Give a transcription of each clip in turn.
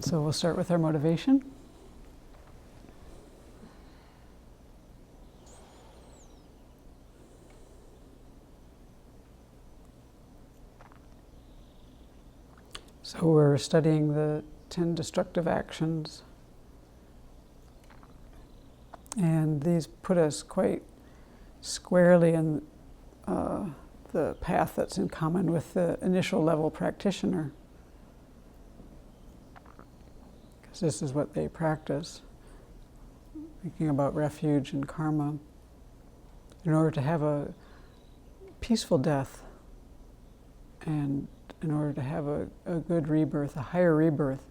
So we'll start with our motivation. So we're studying the 10 destructive actions, and these put us quite squarely in the path that's in common with the initial level practitioner, because this is what they practice, thinking about refuge and karma, in order to have a peaceful death, and in order to have a good rebirth, a higher rebirth.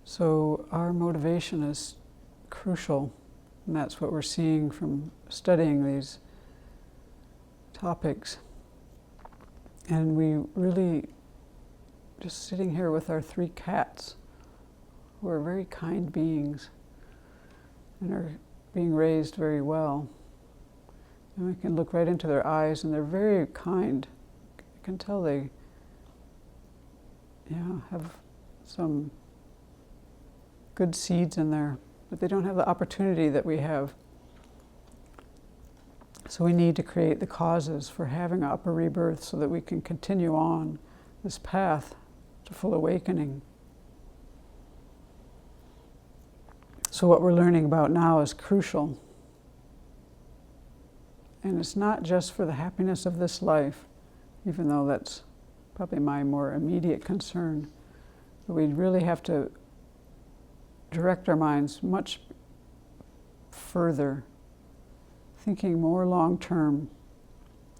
So our motivation is crucial, and that's what we're seeing from studying these topics. And we really, just sitting here with our 3 cats, who are very kind beings and are being raised very well. And we can look right into their eyes, and they're very kind. You can tell they have some good seeds in there, but they don't have the opportunity that we have. So we need to create the causes for having an upper rebirth so that we can continue on this path to full awakening. So what we're learning about now is crucial. And it's not just for the happiness of this life, even though that's probably my more immediate concern. But we really have to direct our minds much further, thinking more long-term,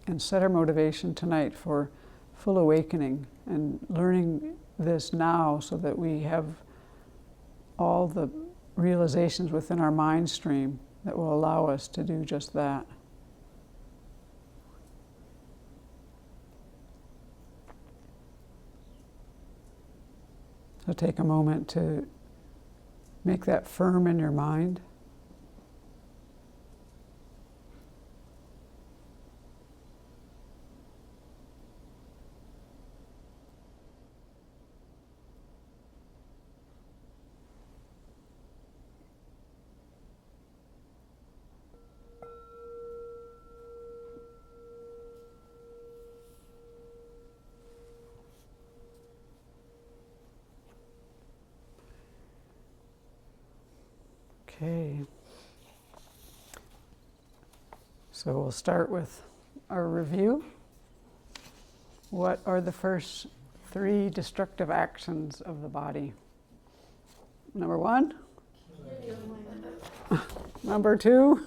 and set our motivation tonight for full awakening and learning this now so that we have all the realizations within our mind stream that will allow us to do just that. So take a moment to make that firm in your mind. Okay, so we'll start with our review. What are the first 3 destructive actions of the body? Number 1? Number 2?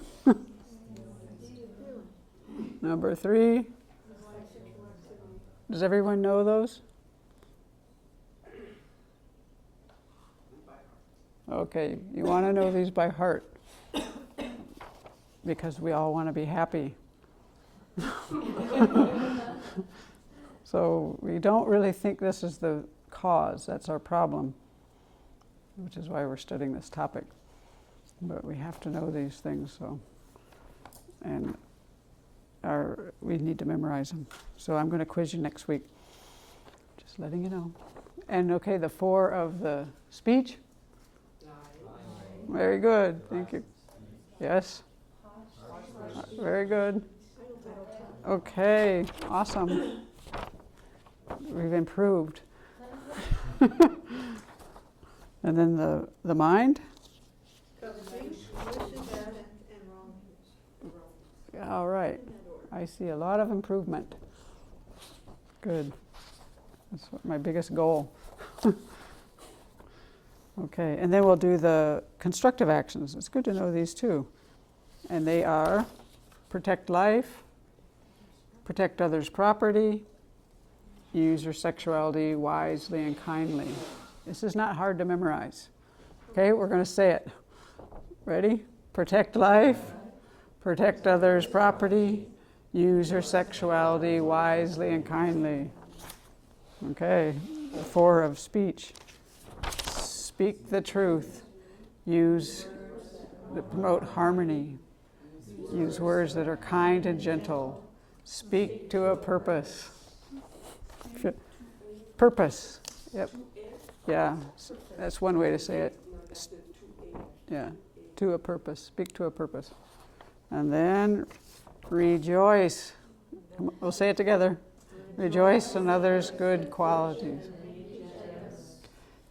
Number 3? Does everyone know those? Okay, you want to know these by heart because we all want to be happy. So we don't really think this is the cause, that's our problem, which is why we're studying this topic. But we have to know these things, and we need to memorize them. So I'm going to quiz you next week, just letting you know. And okay, the 4 of the speech? Very good, thank you. Yes? Very good. Okay, awesome. We've improved. And then the mind? All right. I see a lot of improvement. Good. That's my biggest goal. Okay, and then we'll do the constructive actions. It's good to know these too. And they are protect life, protect others' property, use your sexuality wisely and kindly. This is not hard to memorize. Okay, we're going to say it. Ready? Protect life, protect others' property, use your sexuality wisely and kindly. Okay, the 4 of speech. Speak the truth. Use to promote harmony. Use words that are kind and gentle. Speak to a purpose. Purpose. Yep. Yeah, that's one way to say it. Yeah, to a purpose. Speak to a purpose. And then rejoice. We'll say it together. Rejoice in others' good qualities.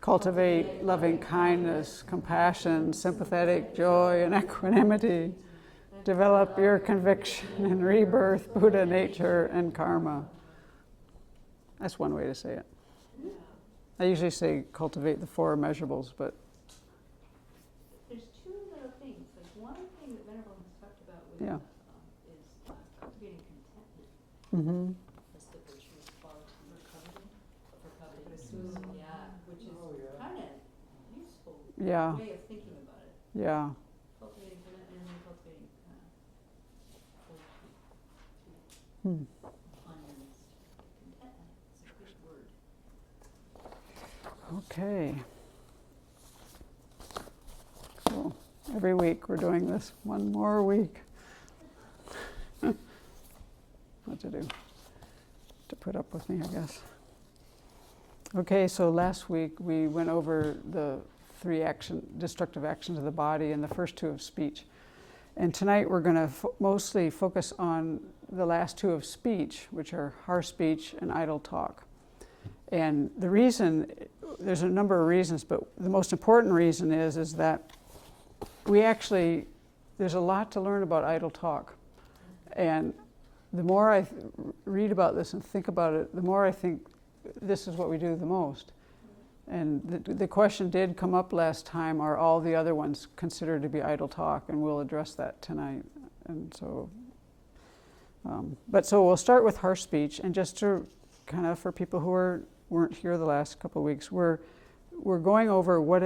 Cultivate loving kindness, compassion, sympathetic joy, and equanimity. Develop your conviction in rebirth, Buddha nature, and karma. That's one way to say it. I usually say cultivate the four immeasurables, but there's two little things. Like one thing that Venerable has talked about with, is cultivating contentment. mm-hmm. That's the virtuous quality for coveting. Yeah, which is kind of useful way of thinking about it. Yeah. Cultivating contentment and then cultivating Hmm. contentment. It's a good word. Okay. Cool. Every week we're doing this. One more week. What to do? To put up with me, I guess. Okay, so last week we went over the three destructive actions of the body and the first two of speech. And tonight we're going to mostly focus on the last two of speech, which are harsh speech and idle talk. And the reason, there's a number of reasons, but the most important reason is that there's a lot to learn about idle talk. And the more I read about this and think about it, the more I think this is what we do the most. And the question did come up last time, are all the other ones considered to be idle talk? And we'll address that tonight. And so, so we'll start with harsh speech, and just to kind of, for people who weren't here the last couple of weeks, we're going over what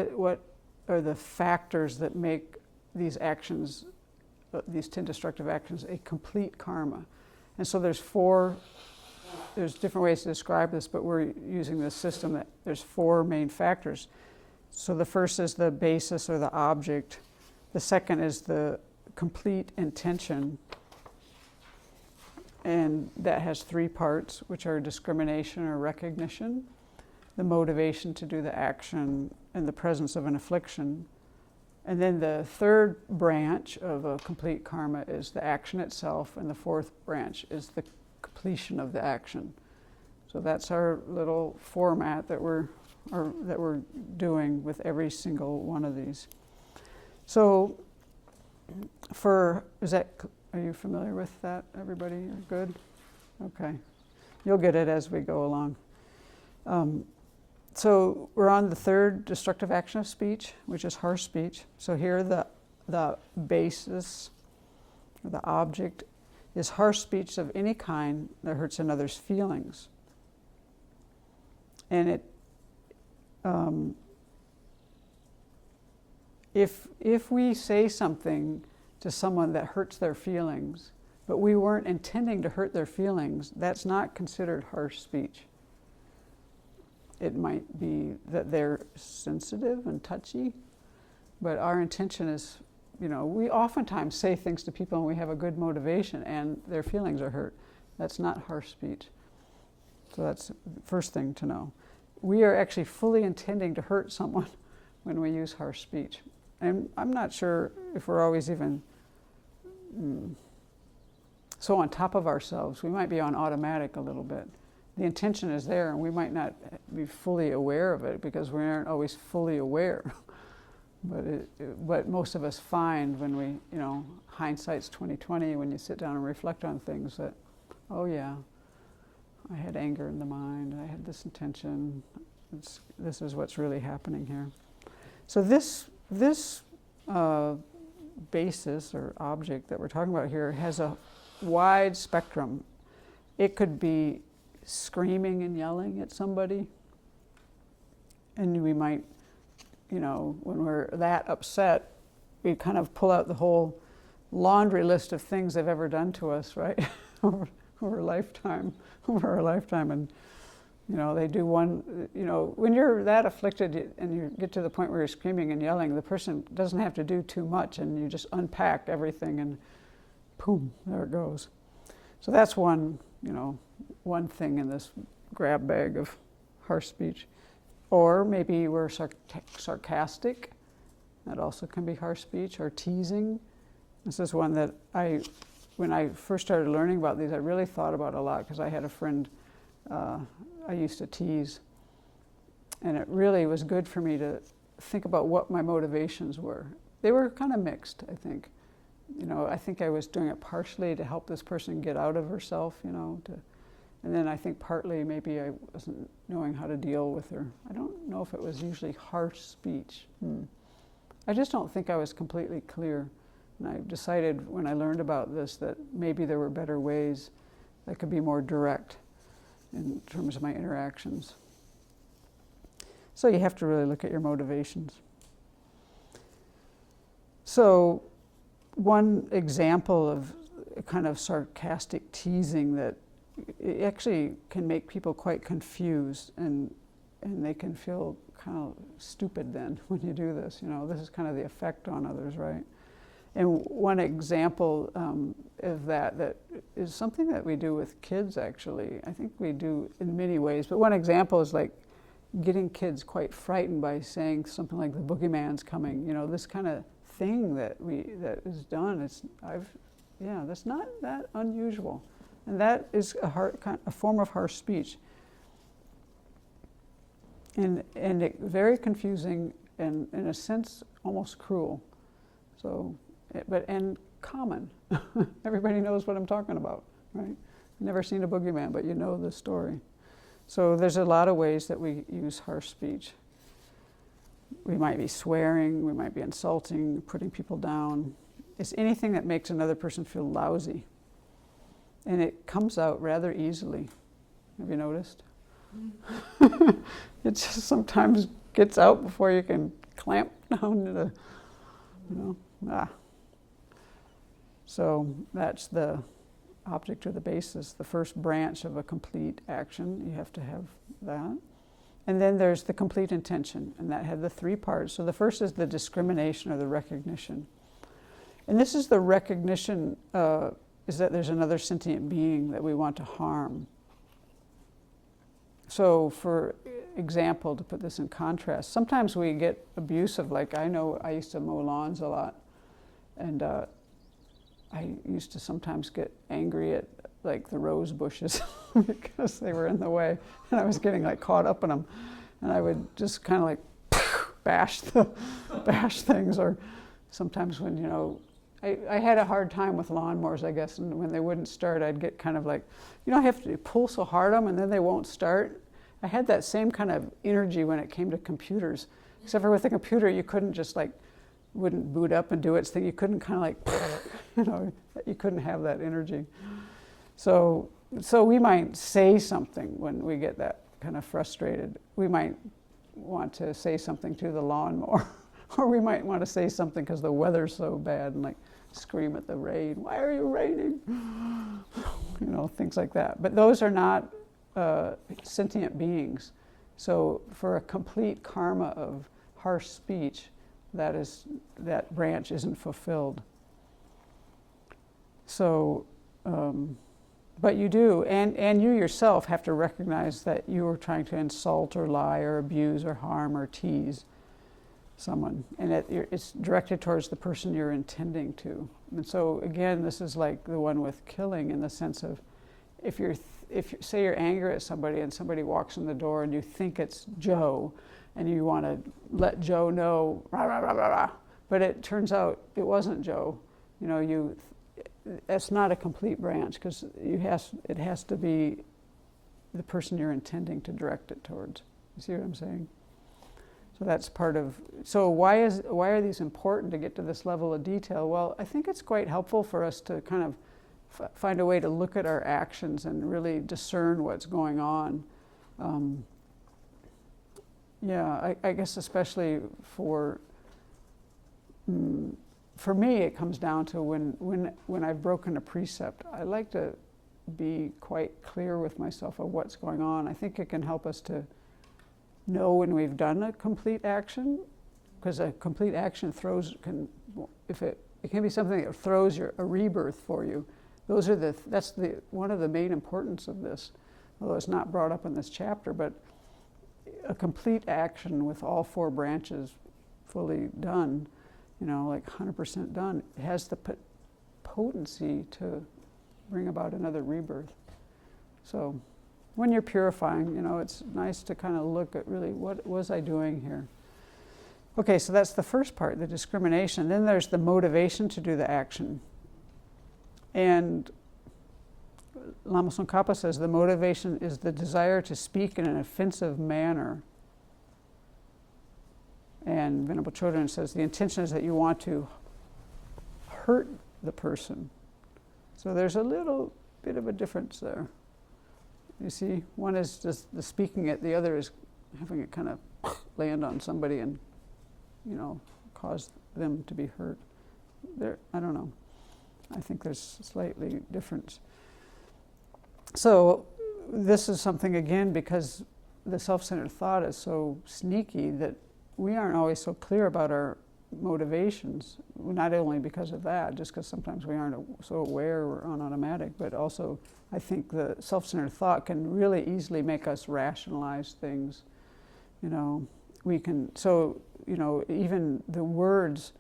are the factors that make these actions, these 10 destructive actions, a complete karma. And so there's different ways to describe this, but we're using this system that there's four main factors. So the first is the basis or the object. The second is the complete intention. And that has three parts, which are discrimination or recognition, the motivation to do the action, and the presence of an affliction. And then the third branch of a complete karma is the action itself, and the fourth branch is the completion of the action. So that's our little format that we're doing with every single one of these. So are you familiar with that, everybody? You're good? Okay. You'll get it as we go along. So we're on the third destructive action of speech, which is harsh speech. So here the basis, or the object, is harsh speech of any kind that hurts another's feelings. And if we say something to someone that hurts their feelings, but we weren't intending to hurt their feelings, that's not considered harsh speech. It might be that they're sensitive and touchy, but our intention is, we oftentimes say things to people and we have a good motivation and their feelings are hurt. That's not harsh speech. So that's the first thing to know. We are actually fully intending to hurt someone when we use harsh speech. And I'm not sure if we're always even so on top of ourselves. We might be on automatic a little bit. The intention is there and we might not be fully aware of it because we aren't always fully aware. But most of us find when we, hindsight's 20/20, when you sit down and reflect on things that, oh yeah, I had anger in the mind, I had this intention, this is what's really happening here. So this basis or object that we're talking about here has a wide spectrum. It could be screaming and yelling at somebody, and we might, when we're that upset, we kind of pull out the whole laundry list of things they've ever done to us, right? over our lifetime, and they do one. When you're that afflicted and you get to the point where you're screaming and yelling, the person doesn't have to do too much, and you just unpack everything, and boom, there it goes. So that's one thing in this grab bag of harsh speech. Or maybe we're sarcastic. That also can be harsh speech. Or teasing. This is one that when I first started learning about these, I really thought about a lot because I had a friend I used to tease. And it really was good for me to think about what my motivations were. They were kind of mixed, I think. I think I was doing it partially to help this person get out of herself, and then I think partly maybe I wasn't knowing how to deal with her. I don't know if it was usually harsh speech. I just don't think I was completely clear. And I decided when I learned about this that maybe there were better ways that could be more direct in terms of my interactions. So you have to really look at your motivations. So one example of a kind of sarcastic teasing that it actually can make people quite confused and they can feel kind of stupid then when you do this. This is kind of the effect on others, right? And one example of that is something that we do with kids, actually. I think we do in many ways, but one example is like getting kids quite frightened by saying something like the boogeyman's coming. This kind of thing that is done. That's not that unusual, and that is a form of harsh speech, and very confusing and in a sense almost cruel. So, and common. Everybody knows what I'm talking about, right? Never seen a boogeyman, but you know the story. So there's a lot of ways that we use harsh speech. We might be swearing, we might be insulting, putting people down. It's anything that makes another person feel lousy. And it comes out rather easily. Have you noticed? It just sometimes gets out before you can clamp down to the, So that's the object or the basis, the first branch of a complete action. You have to have that. And then there's the complete intention, and that had the three parts. So the first is the discrimination or the recognition. And this is the recognition is that there's another sentient being that we want to harm. So for example, to put this in contrast, sometimes we get abusive. Like I know I used to mow lawns a lot, and I used to sometimes get angry at like the rose bushes because they were in the way, and I was getting like caught up in them, and I would just kind of like bash things. Or sometimes when I had a hard time with lawnmowers, I guess, and when they wouldn't start, I'd get kind of like, I have to pull so hard on them, and then they won't start. I had that same kind of energy when it came to computers, except for with a computer, you couldn't just like wouldn't boot up and do its thing. You couldn't kind of like, you couldn't have that energy. So we might say something when we get that kind of frustrated. We might want to say something to the lawnmower, or we might want to say something because the weather's so bad and like scream at the rain, "Why are you raining?" Things like that. But those are not sentient beings. So for a complete karma of harsh speech, that branch isn't fulfilled. So, but you do, and you yourself have to recognize that you are trying to insult or lie or abuse or harm or tease someone, and it's directed towards the person you're intending to. And so again, this is like the one with killing, in the sense of if you say you're angry at somebody and somebody walks in the door and you think it's Joe, and you want to let Joe know, rah, rah, rah, rah, rah, but it turns out it wasn't Joe. That's not a complete branch, because it has to be the person you're intending to direct it towards. You see what I'm saying? So that's part of. So why are these important to get to this level of detail? Well, I think it's quite helpful for us to kind of find a way to look at our actions and really discern what's going on. I guess especially for me, it comes down to when I've broken a precept, I like to be quite clear with myself of what's going on. I think it can help us to know when we've done a complete action, because a complete action it can be something that throws a rebirth for you. That's one of the main importance of this. although it's not brought up in this chapter, but a complete action with all 4 branches fully done, like 100% done, has the potency to bring about another rebirth. So when you're purifying, it's nice to kind of look at really what was I doing here. Okay, so that's the first part, the discrimination. Then there's the motivation to do the action. And Lama Tsongkhapa says the motivation is the desire to speak in an offensive manner. And Venerable Chodron says the intention is that you want to hurt the person. So there's a little bit of a difference there. You see, one is just the speaking it, the other is having it kind of land on somebody and, cause them to be hurt. I don't know. I think there's slightly difference. So this is something, again, because the self-centered thought is so sneaky that we aren't always so clear about our motivations, not only because of that, just because sometimes we aren't so aware we're on automatic, but also I think the self-centered thought can really easily make us rationalize things. We can, even the words,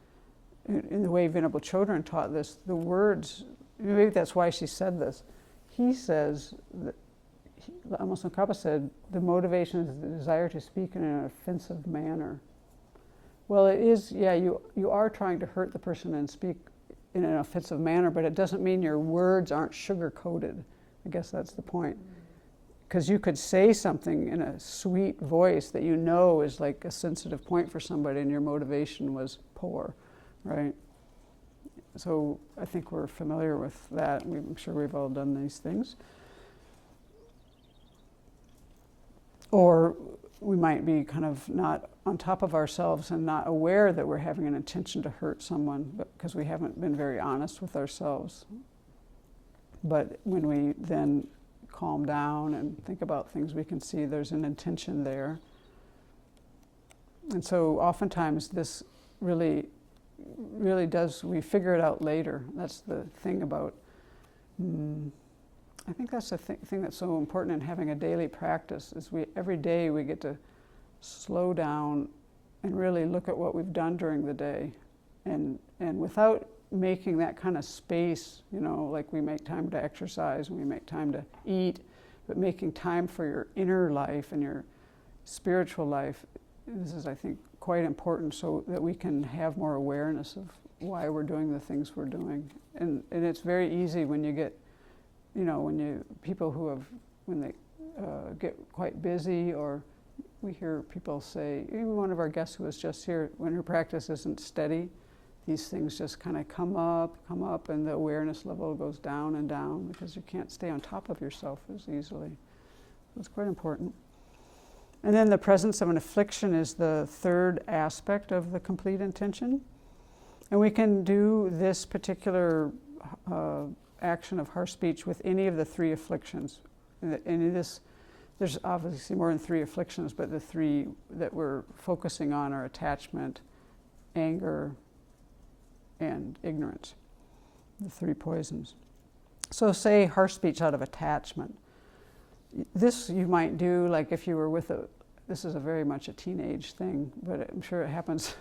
in the way Venerable Chodron taught this, the words, maybe that's why she said this. He says, Lama Tsongkhapa said, the motivation is the desire to speak in an offensive manner. Well, it is, you are trying to hurt the person and speak in an offensive manner, but it doesn't mean your words aren't sugar-coated. I guess that's the point. Because you could say something in a sweet voice that is like a sensitive point for somebody and your motivation was poor, right? So I think we're familiar with that. I'm sure we've all done these things. Or we might be kind of not on top of ourselves and not aware that we're having an intention to hurt someone because we haven't been very honest with ourselves. But when we then calm down and think about things, we can see there's an intention there. And so oftentimes this really does, we figure it out later. That's the thing about, I think that's the thing that's so important in having a daily practice, is every day we get to slow down and really look at what we've done during the day. And without making that kind of space, like we make time to exercise and we make time to eat, but making time for your inner life and your spiritual life, this is, I think, quite important so that we can have more awareness of why we're doing the things we're doing. And it's very easy when you get, people when they get quite busy, or we hear people say, even one of our guests who was just here, when her practice isn't steady, these things just kind of come up, and the awareness level goes down and down because you can't stay on top of yourself as easily. So it's quite important. And then the presence of an affliction is the third aspect of the complete intention. And we can do this particular action of harsh speech with any of the 3 afflictions. And in this, there's obviously more than 3 afflictions, but the 3 that we're focusing on are attachment, anger, and ignorance, the 3 poisons. So say harsh speech out of attachment. This you might do like if you were with this is very much a teenage thing, but I'm sure it happens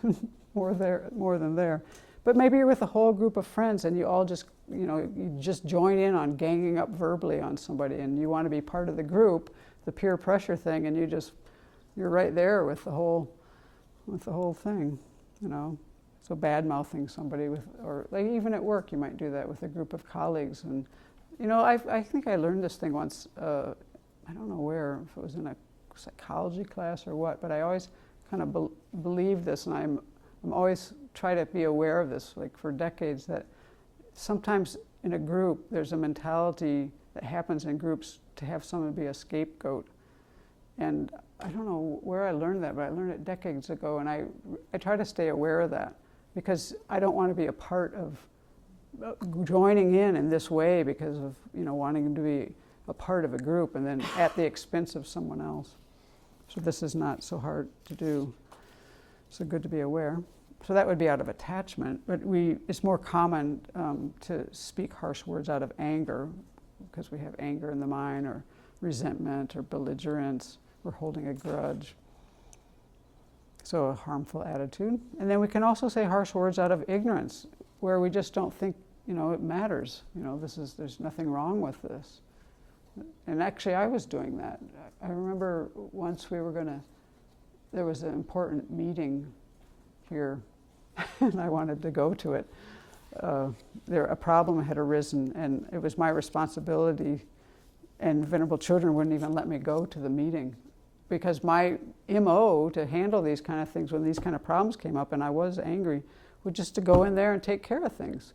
more than there. But maybe you're with a whole group of friends and you all just, you just join in on ganging up verbally on somebody and you want to be part of the group, the peer pressure thing, and you're right there with the whole thing, So bad-mouthing somebody or like even at work, you might do that with a group of colleagues. And, I think I learned this thing once, I don't know where, if it was in a psychology class or what, but I always kind of believe this, and I'm always try to be aware of this, like for decades, that sometimes in a group there's a mentality that happens in groups to have someone be a scapegoat. And I don't know where I learned that, but I learned it decades ago, and I try to stay aware of that because I don't want to be a part of joining in this way because of wanting to be a part of a group and then at the expense of someone else. So this is not so hard to do. So good to be aware. So that would be out of attachment, but it's more common to speak harsh words out of anger because we have anger in the mind, or resentment or belligerence or holding a grudge. So a harmful attitude. And then we can also say harsh words out of ignorance, where we just don't think, it matters. There's nothing wrong with this. And actually I was doing that. I remember once there was an important meeting here, and I wanted to go to it. A problem had arisen, and it was my responsibility, and Venerable Children wouldn't even let me go to the meeting, because my MO to handle these kind of things when these kind of problems came up and I was angry, was just to go in there and take care of things.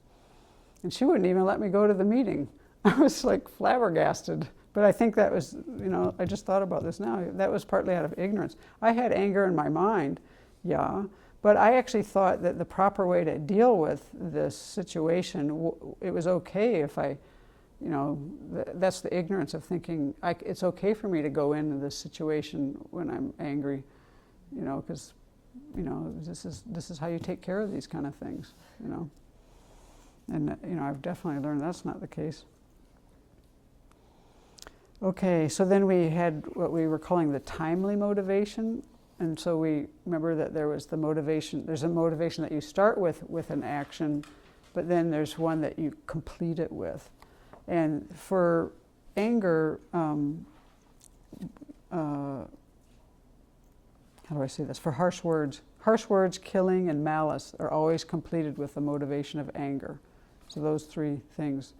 And she wouldn't even let me go to the meeting. I was like flabbergasted. But I think that was, I just thought about this now, that was partly out of ignorance. I had anger in my mind, yeah, but I actually thought that the proper way to deal with this situation, it was okay if I, that's the ignorance of thinking, it's okay for me to go into this situation when I'm angry, because, this is how you take care of these kind of things, And, I've definitely learned that's not the case. Okay, so then we had what we were calling the timely motivation. And so we remember that there's a motivation that you start with an action, but then there's one that you complete it with. And for anger, how do I say this? For harsh words, killing, and malice are always completed with the motivation of anger. So those three things.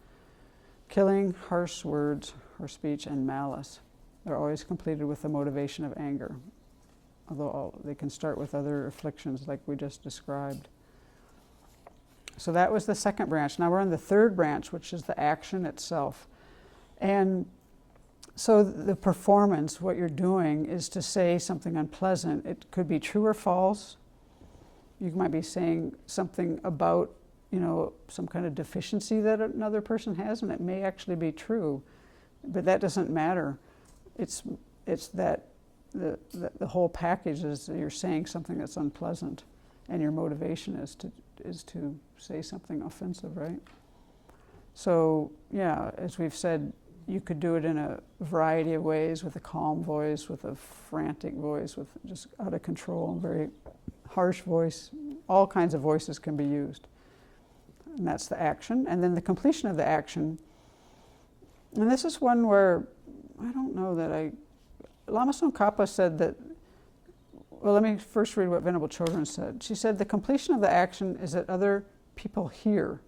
Killing, harsh words, harsh speech, and malice are always completed with the motivation of anger. Although they can start with other afflictions like we just described. So that was the second branch. Now we're on the third branch, which is the action itself. And so the performance, what you're doing, is to say something unpleasant. It could be true or false. You might be saying something about, some kind of deficiency that another person has, and it may actually be true. But that doesn't matter. It's that the whole package is that you're saying something that's unpleasant, and your motivation is to say something offensive, right? So yeah, as we've said, you could do it in a variety of ways, with a calm voice, with a frantic voice, with just out of control, very harsh voice. All kinds of voices can be used. And that's the action. And then the completion of the action. And this is one where I don't know that Lama Tsongkhapa said that, well, let me first read what Venerable Children said. She said, the completion of the action is that other people hear,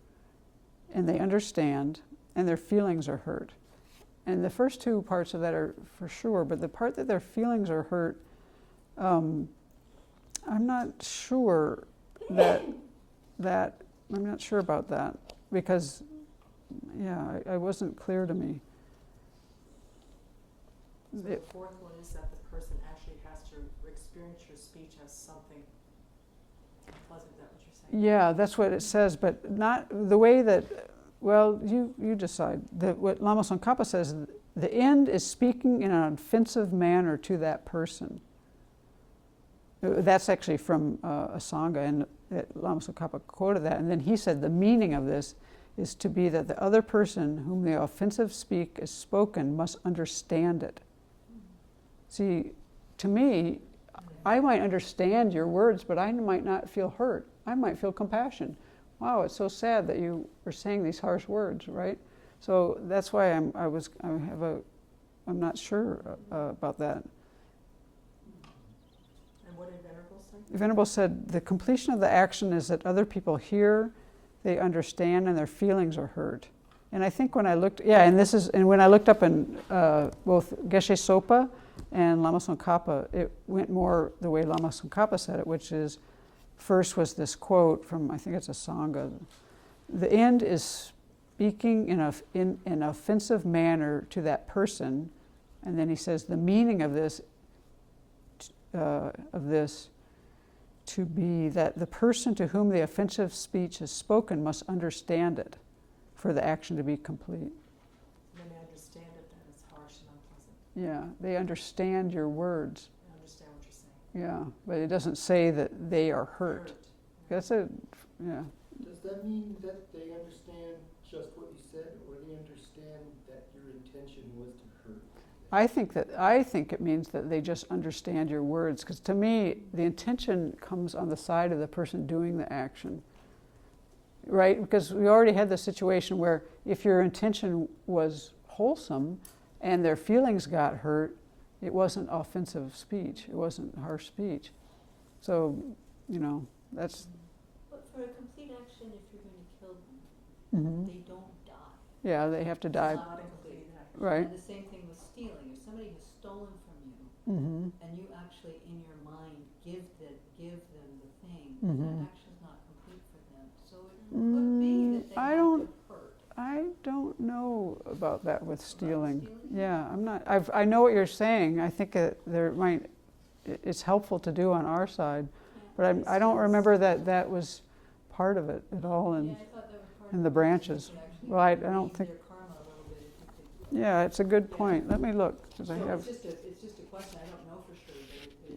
and they understand, and their feelings are hurt. And the first two parts of that are for sure, but the part that their feelings are hurt, I'm not sure I'm not sure about that, because, it wasn't clear to me. So the fourth one is that the person actually has to experience your speech as something unpleasant. Is that what you're saying? Yeah, that's what it says, but not the way that, well, you decide. What Lama Tsongkhapa says, the end is speaking in an offensive manner to that person. That's actually from a Sangha, and Lama Tsongkhapa quoted that. And then he said the meaning of this is to be that the other person whom the offensive speak is spoken must understand it. See, to me, I might understand your words, but I might not feel hurt. I might feel compassion. Wow, it's so sad that you are saying these harsh words, right? So that's why I'm not sure about that. And what did Venerable say? Venerable said the completion of the action is that other people hear, they understand, and their feelings are hurt. And I think when I looked, when I looked up in both Geshe Sopa and Lama Tsongkhapa, it went more the way Lama Tsongkhapa said it, which is, first was this quote from, I think it's a Sangha, the end is speaking in an offensive manner to that person, and then he says the meaning of this to be that the person to whom the offensive speech is spoken must understand it for the action to be complete. When they understand it, then it's harsh and unpleasant. Yeah, they understand your words. They understand what you're saying. Yeah, but it doesn't say that they are hurt. That's it, yeah. Does that mean that they understand just what you said, or they understand that your intention was to hurt? I think it means that they just understand your words, because to me, the intention comes on the side of the person doing the action, right? Because we already had the situation where if your intention was wholesome and their feelings got hurt, it wasn't offensive speech, it wasn't harsh speech. So, that's... But for a complete action, if you're going to kill them, Mm-hmm. they don't die. Yeah, they have to die. It's not a complete action. Right. And the same thing with stealing. If somebody has stolen from you, Mm-hmm. and you actually, in your mind, give them the thing, Mm-hmm. that action's not complete for them. So it could be that they I have don't- to hurt. I don't know about that with stealing. stealing? Yeah, I'm not. I know what you're saying. I think it's helpful to do on our side, but I don't remember that was part of it at all. Yeah, And I thought that was part in of the it, branches. you could actually Well, I don't read think. their karma a little bit if you could. Yeah, it's a good point. Let me look, because I So have. it's just a question, I don't know for sure,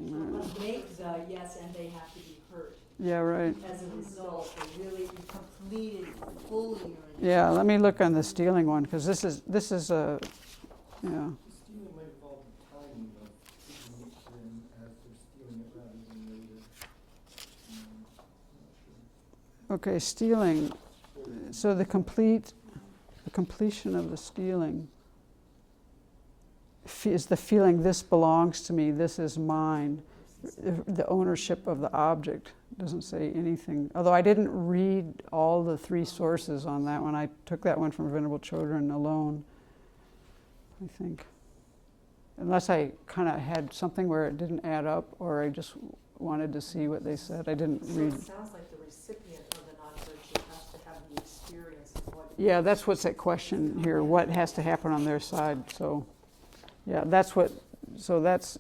but it make the yes, and they have to be hurt. Yeah, right. As a result, they really completed fully your. Yeah, let me look on the stealing one, because this is a. Yeah. Stealing might involve the timing of taking it in as they're stealing it rather than later. Not sure. Okay, stealing. So the completion of the stealing is the feeling, this belongs to me, this is mine. The ownership of the object doesn't say anything. Although I didn't read all the 3 sources on that one. I took that one from Venerable Children alone, I think. Unless I kind of had something where it didn't add up, or I just wanted to see what they said. I didn't read. So it sounds like the recipient of the non-virtue has to have the experience of what. Yeah, that's what's at question here. What has to happen on their side? So, yeah, that's what. So that's,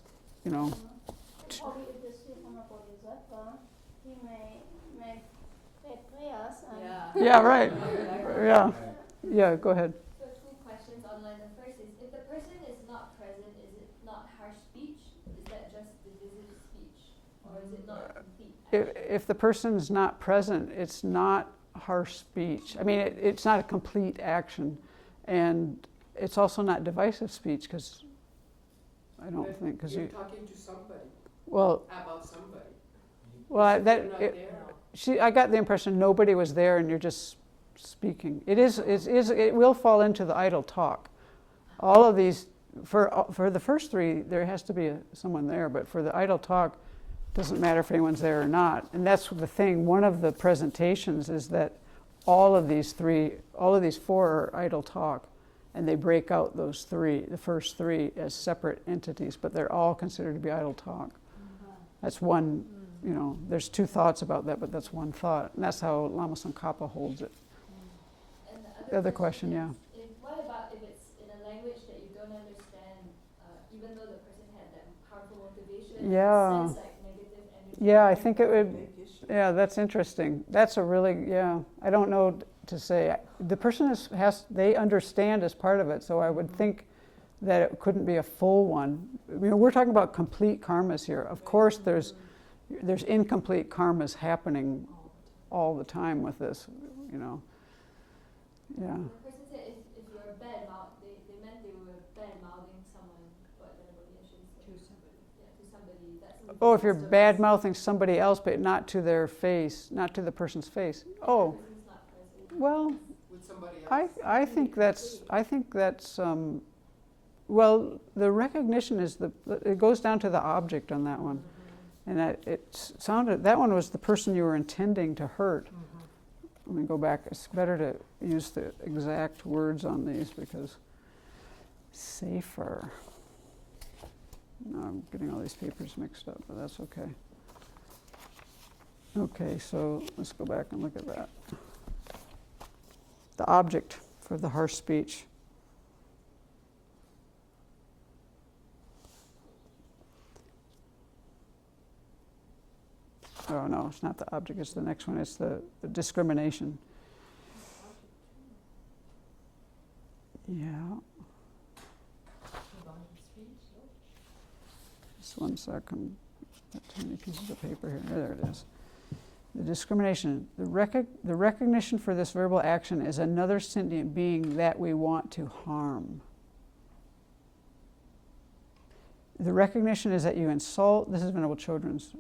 Probably if the sleep on a bodhisattva, he may say prayers and Yeah, right. Yeah, yeah. Go ahead. So 2 questions online. The first is, if the person is not present, is it not harsh speech? Is that just divisive speech? Or is it not complete action? If the person's not present, it's not harsh speech. I mean, it's not a complete action, and it's also not divisive speech, because I don't think, because You're you. talking to somebody Well, about somebody. well, They're not there. I got the impression nobody was there, and you're just speaking. It will fall into the idle talk. All of these, for the first 3, there has to be someone there, but for the idle talk, doesn't matter if anyone's there or not. And that's the thing. One of the presentations is that all of these 4 are idle talk, and they break out those 3, the first 3, as separate entities, but they're all considered to be idle talk. That's one, there's 2 thoughts about that, but that's one thought. And that's how Lama Tsongkhapa holds it. And The other question, yeah. What about if it's in a language that you don't understand, even though the person had that powerful motivation? Yeah. It sounds like negative energy. Yeah, I think it would, Big issue. yeah, that's interesting. That's a really, I don't know to say. The person they understand as part of it, so I would think that it couldn't be a full one. We're talking about complete karmas here. Of course, there's incomplete karmas happening all the time with this, Yeah. The person said if you're bad mouth, they meant they were bad mouthing someone, what Venerable Yeshe said. To somebody. Yeah, to somebody. That's Oh, if you're bad mouthing somebody else, but not to their face, not to the person's face. Oh, The person's not present. well, With somebody else. I think that's well, the recognition is it goes down to the object on that one, and that one was the person you were intending to hurt. Let me go back. It's better to use the exact words on these, because safer. No, I'm getting all these papers mixed up, but that's okay. Okay, so let's go back and look at that. The object for the harsh speech. Oh, no, it's not the object, it's the next one. It's the discrimination. Yeah. Just 1 second. Got too many pieces of paper here. There it is. The discrimination. The recognition for this verbal action is another sentient being that we want to harm. the recognition is that you insult, this is Venerable Children's,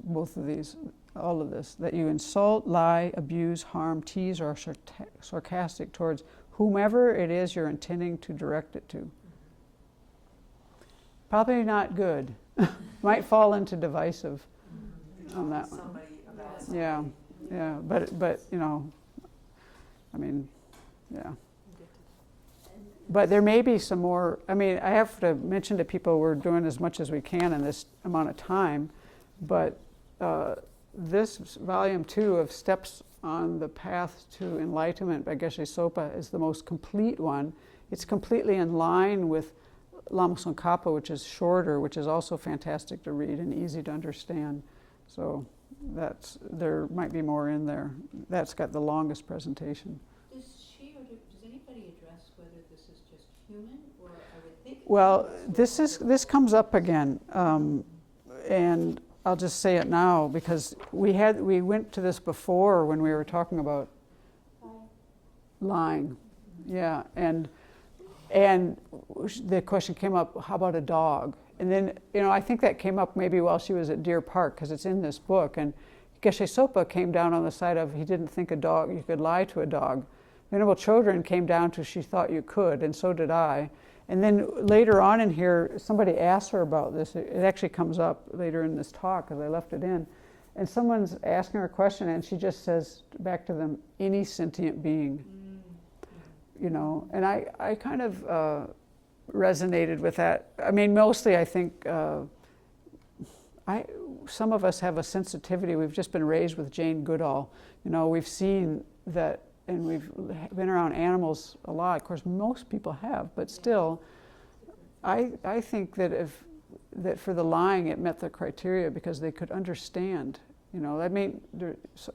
both of these, all of this, that you insult, lie, abuse, harm, tease, or are sarcastic towards whomever it is you're intending to direct it to. Probably not good. Might fall into divisive on that one. Somebody about somebody. Yeah, yeah, but you know, I mean, yeah. But there may be some more, I mean, I have to mention to people we're doing as much as we can in this amount of time, but this volume 2 of Steps on the Path to Enlightenment by Geshe Sopa is the most complete one. It's completely in line with Lama Tsongkhapa, which is shorter, which is also fantastic to read and easy to understand. So there might be more in there. That's got the longest presentation. Does anybody address whether this is just human, or I would think? Well, this comes up again, and I'll just say it now because we went to this before when we were talking about lying, yeah, and the question came up, how about a dog? And then, you know, I think that came up maybe while she was at Deer Park because it's in this book. And Geshe Sopa came down on the side of he didn't think you could lie to a dog. Venerable Children came down to she thought you could, and so did I. And then later on in here, somebody asked her about this. It actually comes up later in this talk because I left it in. And someone's asking her a question, and she just says back to them, any sentient being. You know, and I kind of resonated with that. I mean, mostly I think some of us have a sensitivity. We've just been raised with Jane Goodall. You know, we've seen that, and we've been around animals a lot. Of course, most people have, but still, I think that that for the lying it met the criteria because they could understand. You know,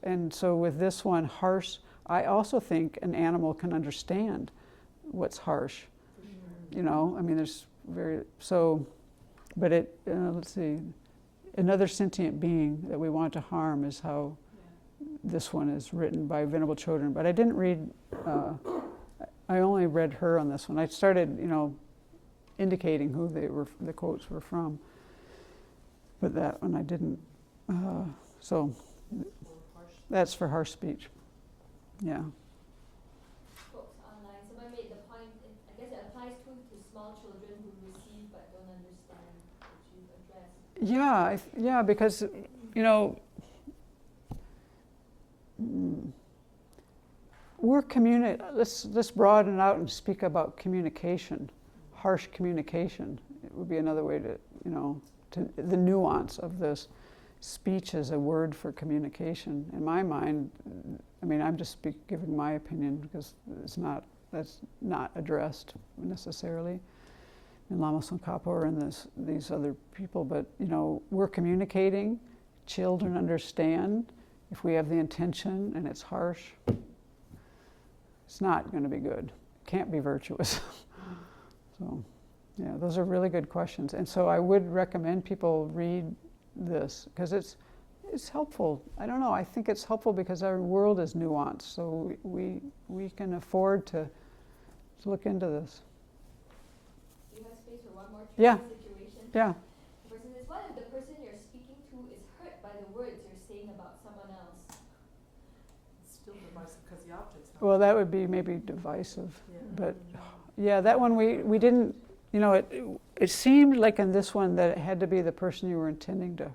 and so with this one, harsh. I also think an animal can understand what's harsh. You know, I mean, but let's see, another sentient being that we want to harm is how this one is written by Venerable Children. But I didn't read, I only read her on this one. I started, you know, indicating who the quotes were from. But that one I didn't. So that's for harsh speech. Yeah. Books online. Somebody made the point, I guess it applies to small children who receive but don't understand, which you've addressed. Yeah, because, you know, let's broaden it out and speak about communication, harsh communication. It would be another way to, you know, the nuance of this. Speech is a word for communication. In my mind, I mean, I'm just giving my opinion because that's not addressed necessarily in Lama Tsongkhapa or in these other people. But, you know, we're communicating. Children understand. If we have the intention and it's harsh, it's not going to be good. It can't be virtuous. So, yeah, those are really good questions. And so I would recommend people read this because it's helpful. I don't know, I think it's helpful because our world is nuanced, so we can afford to look into this. Do you have space for one more Yeah. situation? Yeah. The person says, what if the person you're speaking to is hurt by the words you're saying about someone else? It's still divisive because the object's not. Well, that would be maybe divisive, Yeah. but yeah, that one we didn't, you know, it seemed like in this one that it had to be the person you were intending to.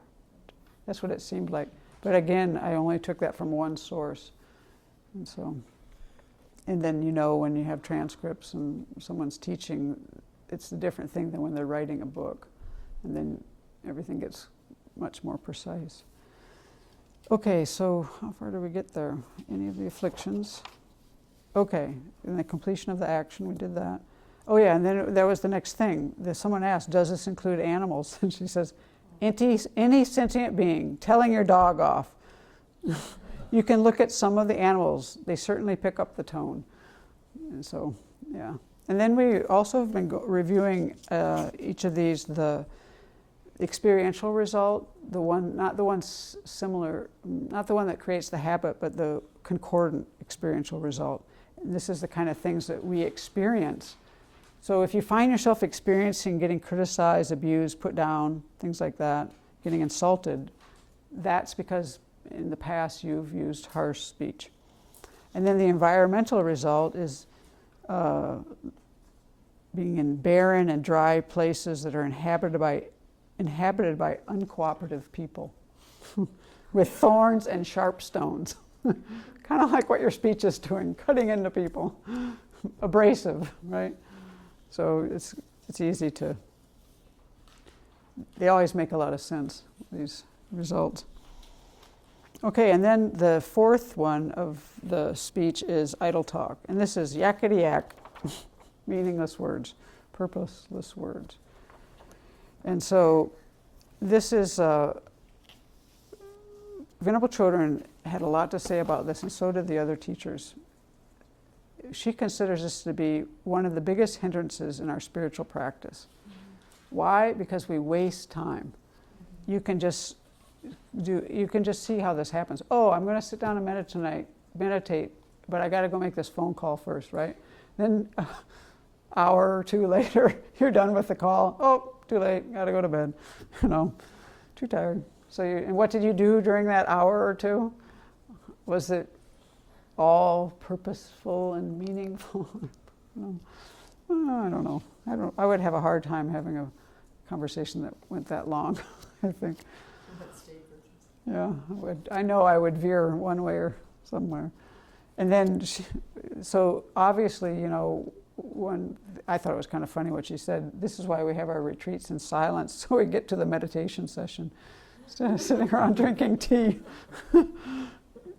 That's what it seemed like. But again, I only took that from one source. And so, and then, you know, when you have transcripts and someone's teaching, it's a different thing than when they're writing a book. And then everything gets much more precise. Okay, so how far do we get there? Any of the afflictions? Okay, and the completion of the action, we did that. Oh yeah, and then there was the next thing. Someone asked, does this include animals? And she says, any sentient being, telling your dog off. You can look at some of the animals. They certainly pick up the tone. And so, yeah. And then we also have been reviewing each of these, the experiential result, not the one that creates the habit, but the concordant experiential result. And this is the kind of things that we experience So if you find yourself experiencing getting criticized, abused, put down, things like that, getting insulted, that's because in the past you've used harsh speech. And then the environmental result is being in barren and dry places that are inhabited by uncooperative people with thorns and sharp stones. Kind of like what your speech is doing, cutting into people, abrasive, right? So it's easy to, they always make a lot of sense, these results. Okay, and then the fourth one of the speech is idle talk. And this is yakety yak, meaningless words, purposeless words. And so this is, Venerable Chodron had a lot to say about this, and so did the other teachers. She considers this to be one of the biggest hindrances in our spiritual practice. Why? Because we waste time. You can just see how this happens. Oh, I'm going to sit down and meditate, but I got to go make this phone call first, right? Then an hour or two later, you're done with the call. Oh, too late, got to go to bed. Too tired. So, and what did you do during that hour or two? Was it all purposeful and meaningful? I don't know. I would have a hard time having a conversation that went that long, I think. Yeah, I know I would veer one way or somewhere. And then, so obviously, when I thought it was kind of funny what she said, this is why we have our retreats in silence, so we get to the meditation session instead of sitting around drinking tea.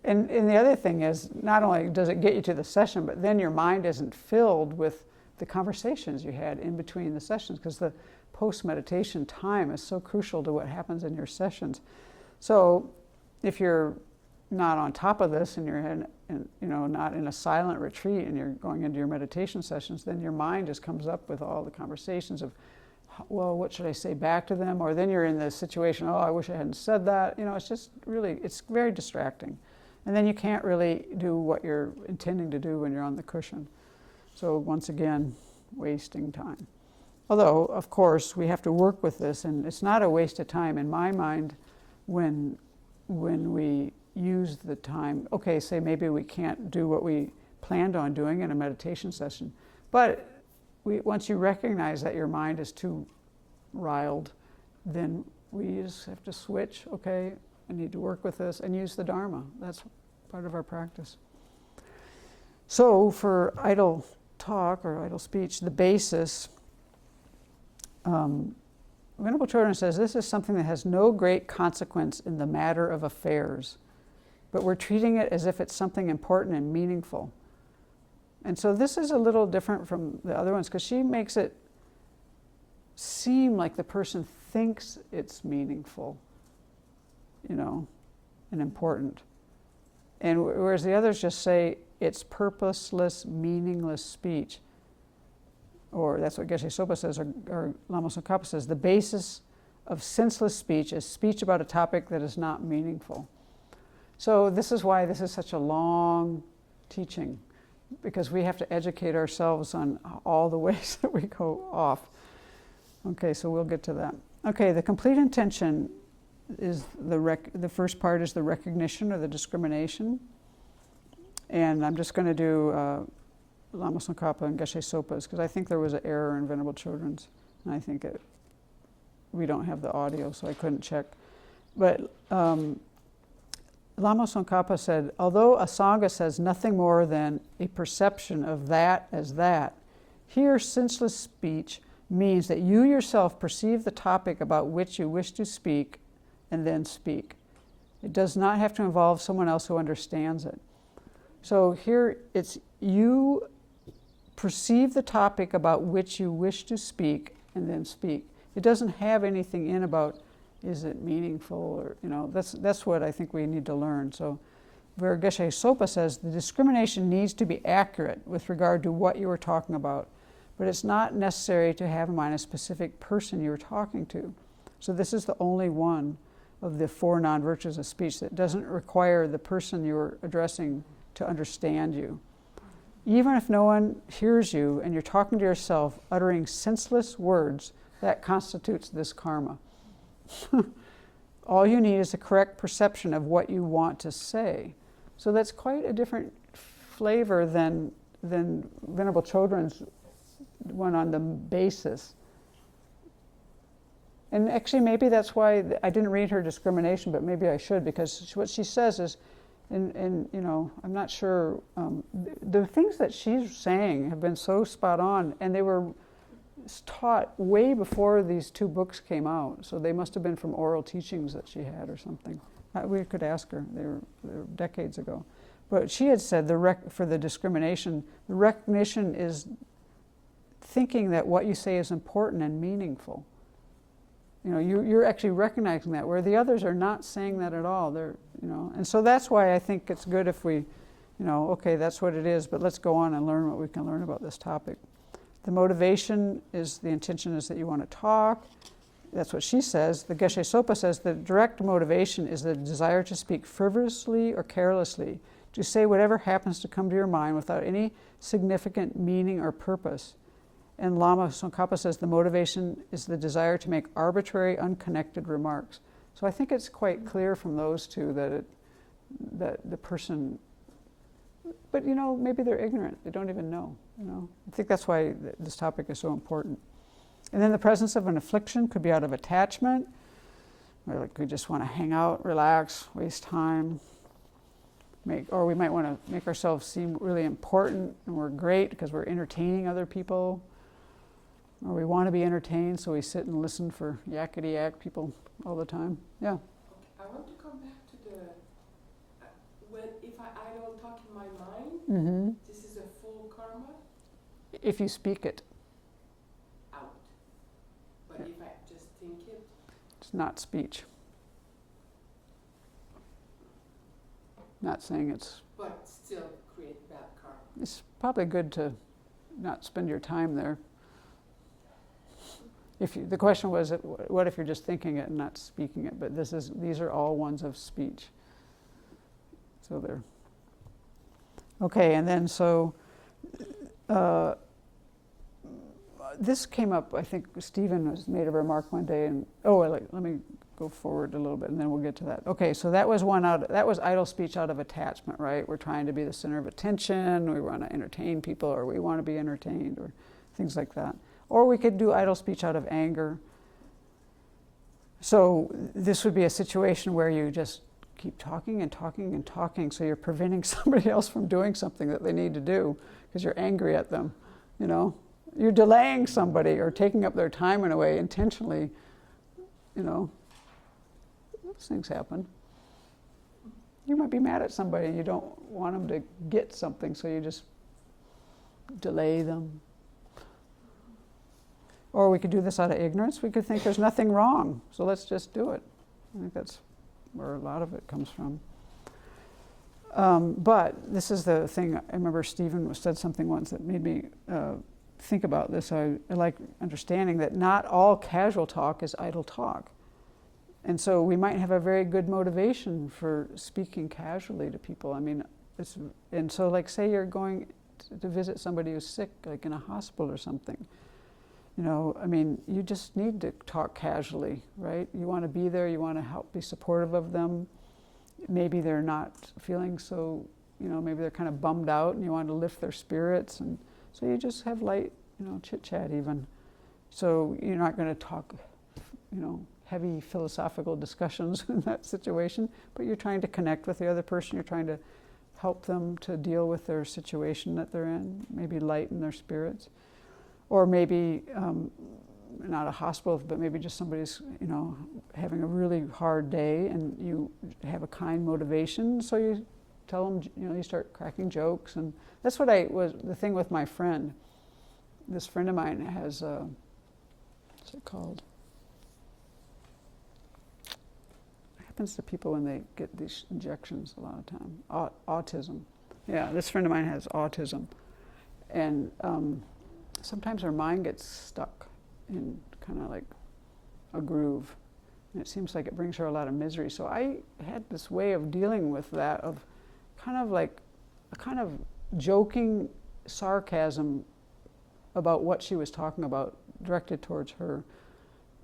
And the other thing is, not only does it get you to the session, but then your mind isn't filled with the conversations you had in between the sessions, because the post-meditation time is so crucial to what happens in your sessions. So if you're not on top of this and you're not in a silent retreat and you're going into your meditation sessions, then your mind just comes up with all the conversations of, well, what should I say back to them? Or then you're in the situation, oh, I wish I hadn't said that. It's just really, it's very distracting. And then you can't really do what you're intending to do when you're on the cushion. So once again, wasting time. Although, of course, we have to work with this, and it's not a waste of time in my mind when we use the time. Okay, say maybe we can't do what we planned on doing in a meditation session, but once you recognize that your mind is too riled, then we just have to switch. Okay, I need to work with this and use the Dharma. That's part of our practice. So for idle talk or idle speech, the basis, Venerable Chodron says, this is something that has no great consequence in the matter of affairs, but we're treating it as if it's something important and meaningful. And so this is a little different from the other ones, because she makes it seem like the person thinks it's meaningful, and important. And whereas the others just say it's purposeless, meaningless speech. Or that's what Geshe Sopa says, or Lama Tsongkhapa says, the basis of senseless speech is speech about a topic that is not meaningful. So this is why this is such a long teaching, because we have to educate ourselves on all the ways that we go off. Okay, so we'll get to that. Okay, the complete intention is the first part is the recognition or the discrimination. And I'm just going to do Lama Tsongkhapa and Geshe Sopa's, because I think there was an error in Venerable Chodron's, and I think we don't have the audio, so I couldn't check. But Lama Tsongkhapa said, although a Sangha says nothing more than a perception of that as that, here senseless speech means that you yourself perceive the topic about which you wish to speak and then speak. It does not have to involve someone else who understands it. So here it's you perceive the topic about which you wish to speak and then speak. It doesn't have anything in about is it meaningful, or that's what I think we need to learn. So where Geshe Sopa says the discrimination needs to be accurate with regard to what you were talking about, but it's not necessary to have in mind a specific person you were talking to. So this is the only one of the four non-virtues of speech that doesn't require the person you're addressing to understand you. Even if no one hears you and you're talking to yourself, uttering senseless words, that constitutes this karma. All you need is a correct perception of what you want to say. So that's quite a different flavor than Venerable Chodron's one on the basis. And actually maybe that's why I didn't read her discrimination, but maybe I should, because what she says is, and you know, I'm not sure, the things that she's saying have been so spot on, and they were taught way before these two books came out, so they must have been from oral teachings that she had or something. We could ask her, they were decades ago. But she had said for the discrimination, the recognition is thinking that what you say is important and meaningful. You know, you're actually recognizing that, where the others are not saying that at all. They're, you know, and so that's why I think it's good if we, you know, okay, that's what it is, but let's go on and learn what we can learn about this topic. The motivation is, the intention is that you want to talk. That's what she says. The Geshe Sopa says the direct motivation is the desire to speak frivolously or carelessly, to say whatever happens to come to your mind without any significant meaning or purpose. And Lama Tsongkhapa says the motivation is the desire to make arbitrary, unconnected remarks. So I think it's quite clear from those two that the person, but you know, maybe they're ignorant. They don't even know. You know, I think that's why this topic is so important. And then the presence of an affliction could be out of attachment, or like we just want to hang out, relax, waste time. Or we might want to make ourselves seem really important and we're great because we're entertaining other people. Or we want to be entertained, so we sit and listen for yakety-yak people all the time. Yeah. Okay. I want to come back to if I don't talk in my mind, this is a full karma? If you speak it. Out. But if I just think it? It's not speech. Not saying it's... But still create bad karma. It's probably good to not spend your time there. The question was, what if you're just thinking it and not speaking it? But these are all ones of speech. So they're... Okay, and then so... this came up, I think Stephen made a remark one day, and let me go forward a little bit and then we'll get to that. Okay, so that was idle speech out of attachment, right? We're trying to be the center of attention, we want to entertain people, or we want to be entertained, or things like that. Or we could do idle speech out of anger. So this would be a situation where you just keep talking and talking and talking, so you're preventing somebody else from doing something that they need to do because you're angry at them, you know? You're delaying somebody or taking up their time in a way intentionally, you know. Those things happen. You might be mad at somebody and you don't want them to get something, so you just delay them. Or we could do this out of ignorance. We could think there's nothing wrong, so let's just do it. I think that's where a lot of it comes from. But this is the thing, I remember Stephen said something once that made me think about this. I like understanding that not all casual talk is idle talk. And so we might have a very good motivation for speaking casually to people. I mean, and so like say you're going to visit somebody who's sick, like in a hospital or something. You know, I mean, you just need to talk casually, right? You want to be there, you want to help, be supportive of them. Maybe they're not feeling so, you know, maybe they're kind of bummed out and you want to lift their spirits. And so you just have light, you know, chit-chat even. So you're not going to talk, you know, heavy philosophical discussions in that situation, but you're trying to connect with the other person. You're trying to help them to deal with their situation that they're in, maybe lighten their spirits. Or maybe, not a hospital, but maybe just somebody's, you know, having a really hard day and you have a kind motivation. So you tell them, you know, you start cracking jokes. And that's what the thing with my friend. This friend of mine has, what's it called? It happens to people when they get these injections a lot of time. Autism. Yeah, this friend of mine has autism. And sometimes her mind gets stuck in kind of like a groove. And it seems like it brings her a lot of misery. So I had this way of dealing with that, of kind of like a kind of joking sarcasm about what she was talking about, directed towards her.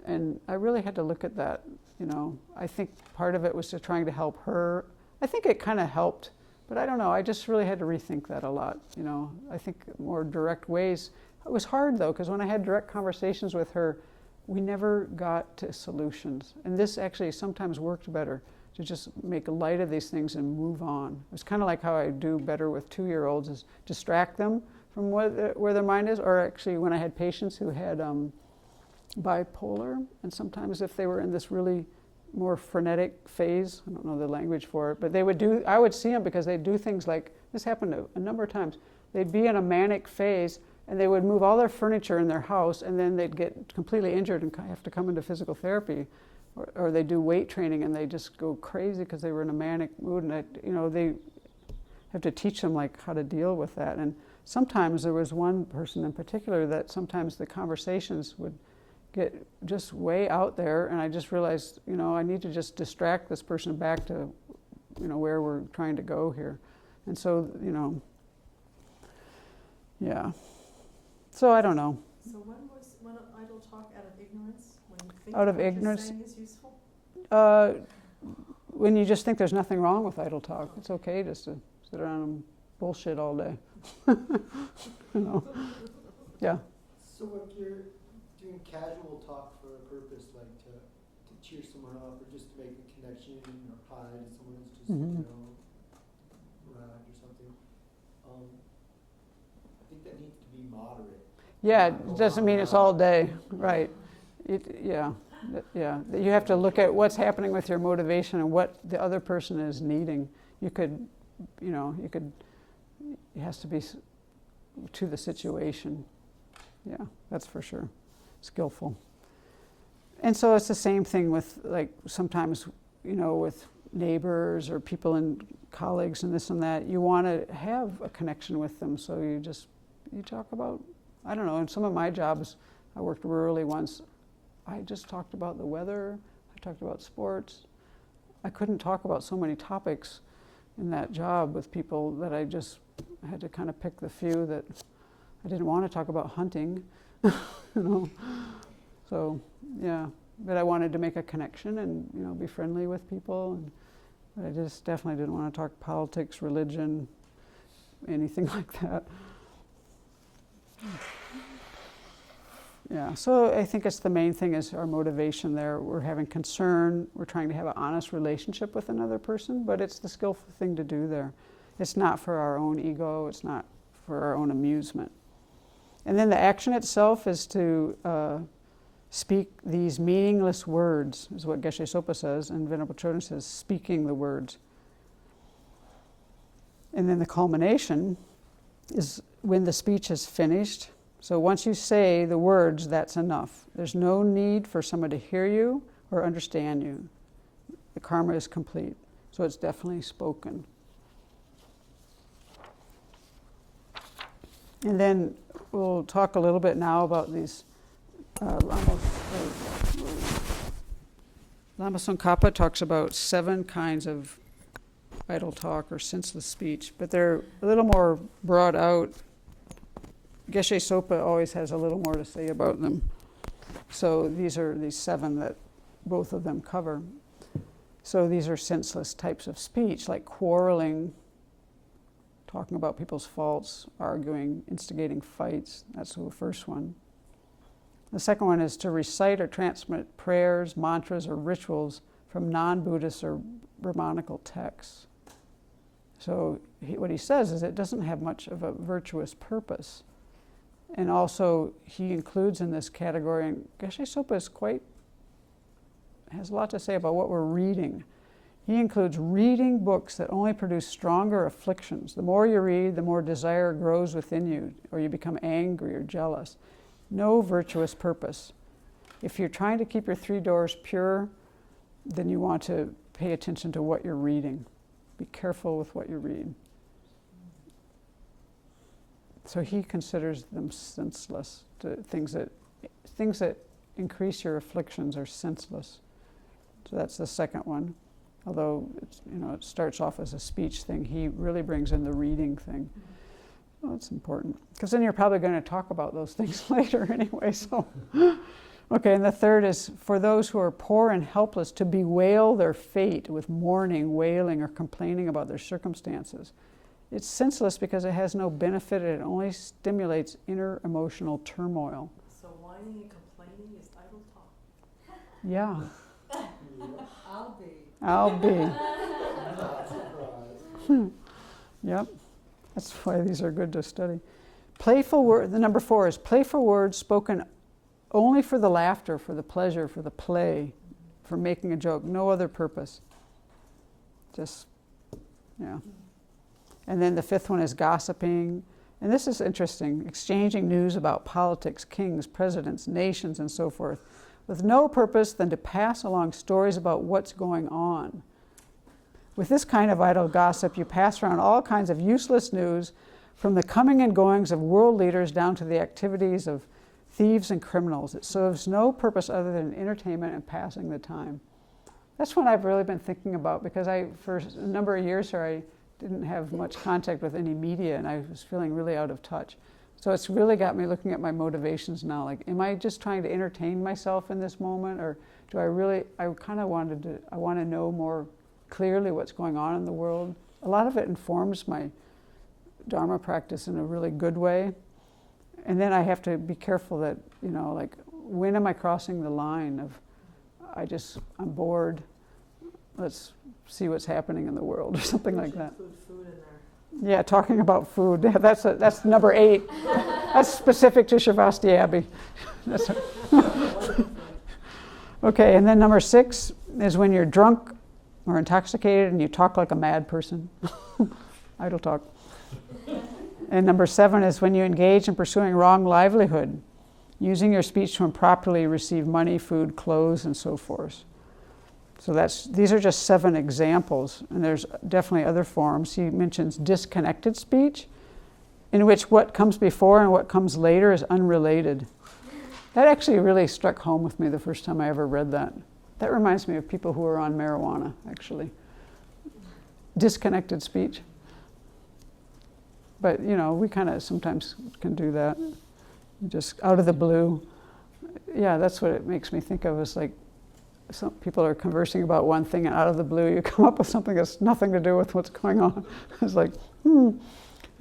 And I really had to look at that, you know. I think part of it was to trying to help her. I think it kind of helped, but I don't know. I just really had to rethink that a lot, you know. I think more direct ways. It was hard, though, because when I had direct conversations with her, we never got to solutions. And this actually sometimes worked better, to just make light of these things and move on. It was kind of like how I do better with 2-year-olds, is distract them from where their mind is. Or actually, when I had patients who had bipolar, and sometimes if they were in this really more frenetic phase, I don't know the language for it, but I would see them because they'd do things like, this happened a number of times, they'd be in a manic phase and they would move all their furniture in their house, and then they'd get completely injured and have to come into physical therapy, or they do weight training and they just go crazy because they were in a manic mood, and they have to teach them like how to deal with that. And sometimes there was one person in particular that sometimes the conversations would get just way out there, and I just realized, I need to just distract this person back to, where we're trying to go here. And so, yeah. So I don't know. So when idle talk out of ignorance? When you think out of what you're ignorance saying is useful? When you just think there's nothing wrong with idle talk. It's okay just to sit around and bullshit all day. Yeah. So if you're doing casual talk for a purpose, like to cheer someone up or just to make a connection or hi to someone who's just, around or something, I think that needs to be moderate. Yeah, it doesn't mean it's all day, right. Yeah. You have to look at what's happening with your motivation and what the other person is needing. It has to be to the situation. Yeah, that's for sure. Skillful. And so it's the same thing with, like, sometimes, with neighbors or people and colleagues and this and that, you want to have a connection with them, so you talk about, I don't know, in some of my jobs, I worked rurally once, I just talked about the weather, I talked about sports. I couldn't talk about so many topics in that job with people that I just had to kind of pick the few that I didn't want to talk about hunting, So, yeah, but I wanted to make a connection and, be friendly with people. But I just definitely didn't want to talk politics, religion, anything like that. Yeah, so I think it's the main thing is our motivation there. We're having concern, we're trying to have an honest relationship with another person, but it's the skillful thing to do there. It's not for our own ego, it's not for our own amusement. And then the action itself is to speak these meaningless words, is what Geshe Sopa says, and Venerable Chodron says, speaking the words. And then the culmination is when the speech is finished. So once you say the words, that's enough. There's no need for someone to hear you or understand you. The karma is complete. So it's definitely spoken. And then we'll talk a little bit now about these Lama Tsongkhapa talks about 7 kinds of idle talk or senseless speech, but they're a little more brought out. Geshe Sopa always has a little more to say about them. So these are these 7 that both of them cover. So these are senseless types of speech, like quarreling, talking about people's faults, arguing, instigating fights. That's the first one. The second one is to recite or transmit prayers, mantras, or rituals from non-Buddhist or Brahmanical texts. So what he says is it doesn't have much of a virtuous purpose. And also he includes in this category, and Geshe Sopa has a lot to say about what we're reading. He includes reading books that only produce stronger afflictions. The more you read, the more desire grows within you, or you become angry or jealous. No virtuous purpose. If you're trying to keep your 3 doors pure, then you want to pay attention to what you're reading. Be careful with what you read. So he considers them senseless. Things that increase your afflictions are senseless. So that's the second one. Although it starts off as a speech thing, he really brings in the reading thing. Well, that's important, because then you're probably going to talk about those things later anyway. So, okay, and the third is for those who are poor and helpless to bewail their fate with mourning, wailing, or complaining about their circumstances. It's senseless because it has no benefit, and it only stimulates inner emotional turmoil. So whining and complaining is idle talk. Yeah, I'll be. Not surprised. Yep. That's why these are good to study. Playful word. The number 4 is playful words spoken only for the laughter, for the pleasure, for the play, for making a joke. No other purpose. Just, yeah. And then the 5th one is gossiping. And this is interesting. Exchanging news about politics, kings, presidents, nations, and so forth, with no purpose than to pass along stories about what's going on. With this kind of idle gossip, you pass around all kinds of useless news, from the coming and goings of world leaders down to the activities of thieves and criminals. It serves no purpose other than entertainment and passing the time. That's what I've really been thinking about, because for a number of years here, I didn't have much contact with any media, and I was feeling really out of touch. So it's really got me looking at my motivations now. Like, am I just trying to entertain myself in this moment, or do I really, I want to know more clearly what's going on in the world. A lot of it informs my Dharma practice in a really good way. And then I have to be careful that, like, when am I crossing the line of, I'm bored, let's see what's happening in the world, or something like that. Food in there. Yeah, talking about food. That's number 8. That's specific to Sravasti Abbey. Okay, and then number 6 is when you're drunk or intoxicated and you talk like a mad person. Idle talk. And number 7 is when you engage in pursuing wrong livelihood, using your speech to improperly receive money, food, clothes, and so forth. So these are just 7 examples, and there's definitely other forms. He mentions disconnected speech, in which what comes before and what comes later is unrelated. That actually really struck home with me the first time I ever read that. That reminds me of people who are on marijuana, actually. Disconnected speech. But, we kind of sometimes can do that. Just out of the blue. Yeah, that's what it makes me think of, is like some people are conversing about one thing, and out of the blue you come up with something that's nothing to do with what's going on. It's like, I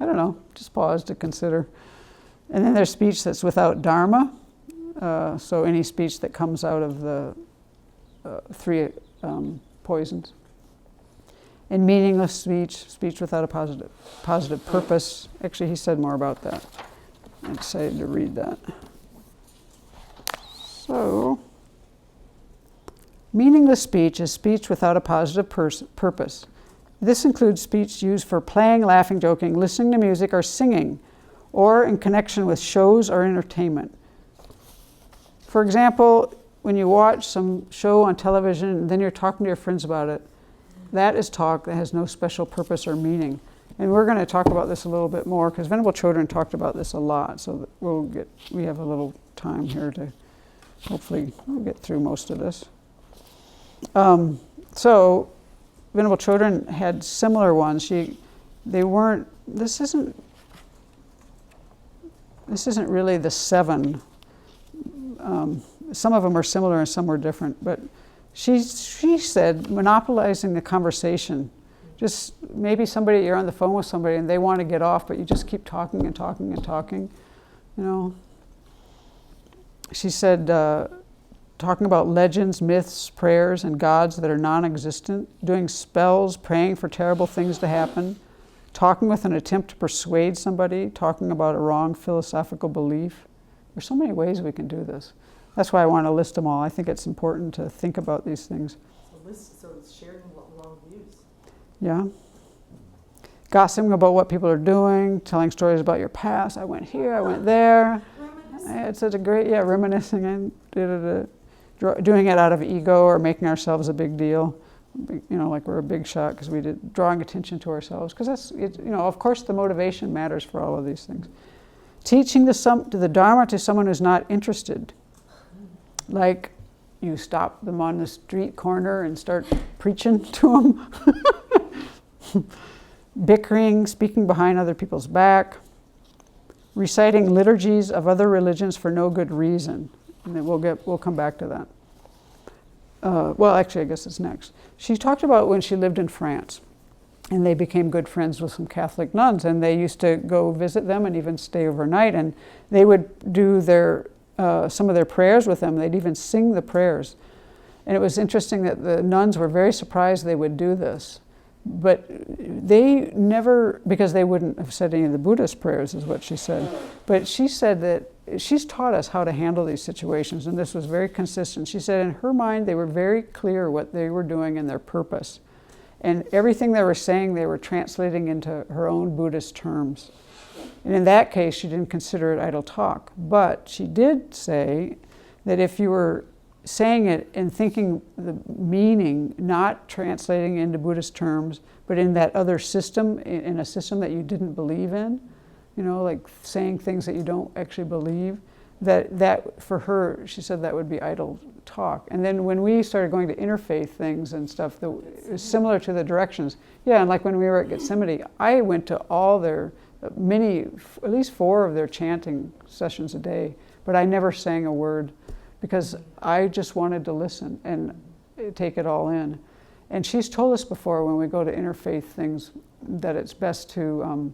don't know, just pause to consider. And then there's speech that's without dharma. So any speech that comes out of the 3 poisons. And meaningless speech without a positive purpose. Actually, he said more about that. I decided to read that. So, meaningless speech is speech without a positive purpose. This includes speech used for playing, laughing, joking, listening to music, or singing, or in connection with shows or entertainment. For example, when you watch some show on television and then you're talking to your friends about it, that is talk that has no special purpose or meaning. And we're going to talk about this a little bit more, because Venerable Chodron talked about this a lot, so that we have a little time here to hopefully get through most of this. So Venerable Chodron had similar ones. This isn't really the 7. Some of them are similar and some were different, but she said monopolizing the conversation. Just maybe you're on the phone with somebody and they want to get off, but you just keep talking and talking and talking, She said talking about legends, myths, prayers, and gods that are non-existent, doing spells, praying for terrible things to happen, talking with an attempt to persuade somebody, talking about a wrong philosophical belief. There's so many ways we can do this. That's why I want to list them all. I think it's important to think about these things. So it's sharing wrong views. Yeah. Gossiping about what people are doing, telling stories about your past. I went here, I went there. It's such a great, reminiscing and doing it out of ego or making ourselves a big deal. Like we're a big shot because we did, drawing attention to ourselves. Because that's, of course the motivation matters for all of these things. Teaching the Dharma to someone who's not interested. Like you stop them on the street corner and start preaching to them. Bickering, speaking behind other people's back. reciting liturgies of other religions for no good reason. And then we'll come back to that. Well, actually, I guess it's next. She talked about when she lived in France, and they became good friends with some Catholic nuns, and they used to go visit them and even stay overnight, and they would do some of their prayers with them. They'd even sing the prayers. And it was interesting that the nuns were very surprised they would do this. But they never, because they wouldn't have said any of the Buddhist prayers, is what she said. But she said that she's taught us how to handle these situations, and this was very consistent. She said in her mind they were very clear what they were doing and their purpose. And everything they were saying, they were translating into her own Buddhist terms. And in that case, she didn't consider it idle talk. But she did say that if you were saying it and thinking the meaning, not translating into Buddhist terms, but in that other system, in a system that you didn't believe in, like saying things that you don't actually believe, that for her, she said that would be idle talk. And then when we started going to interfaith things and stuff, that was similar to the directions. Yeah, and like when we were at Gethsemane, I went to all their, at least 4 of their chanting sessions a day, but I never sang a word because I just wanted to listen and take it all in. And she's told us before when we go to interfaith things that it's best to,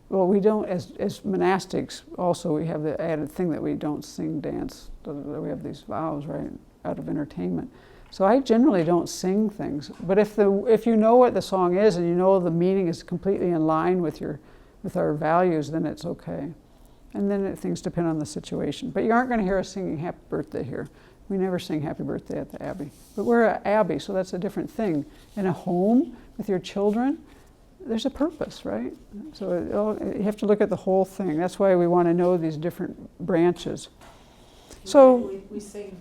we don't, as monastics also, we have the added thing that we don't sing, dance, we have these vows, right, out of entertainment. So I generally don't sing things, but if you know what the song is and you know the meaning is completely in line with our values, then it's okay. And then things depend on the situation. But you aren't going to hear us singing Happy Birthday here. We never sing Happy Birthday at the Abbey. But we're at Abbey, so that's a different thing. In a home with your children, there's a purpose, right? So you have to look at the whole thing. That's why we want to know these different branches. So we sing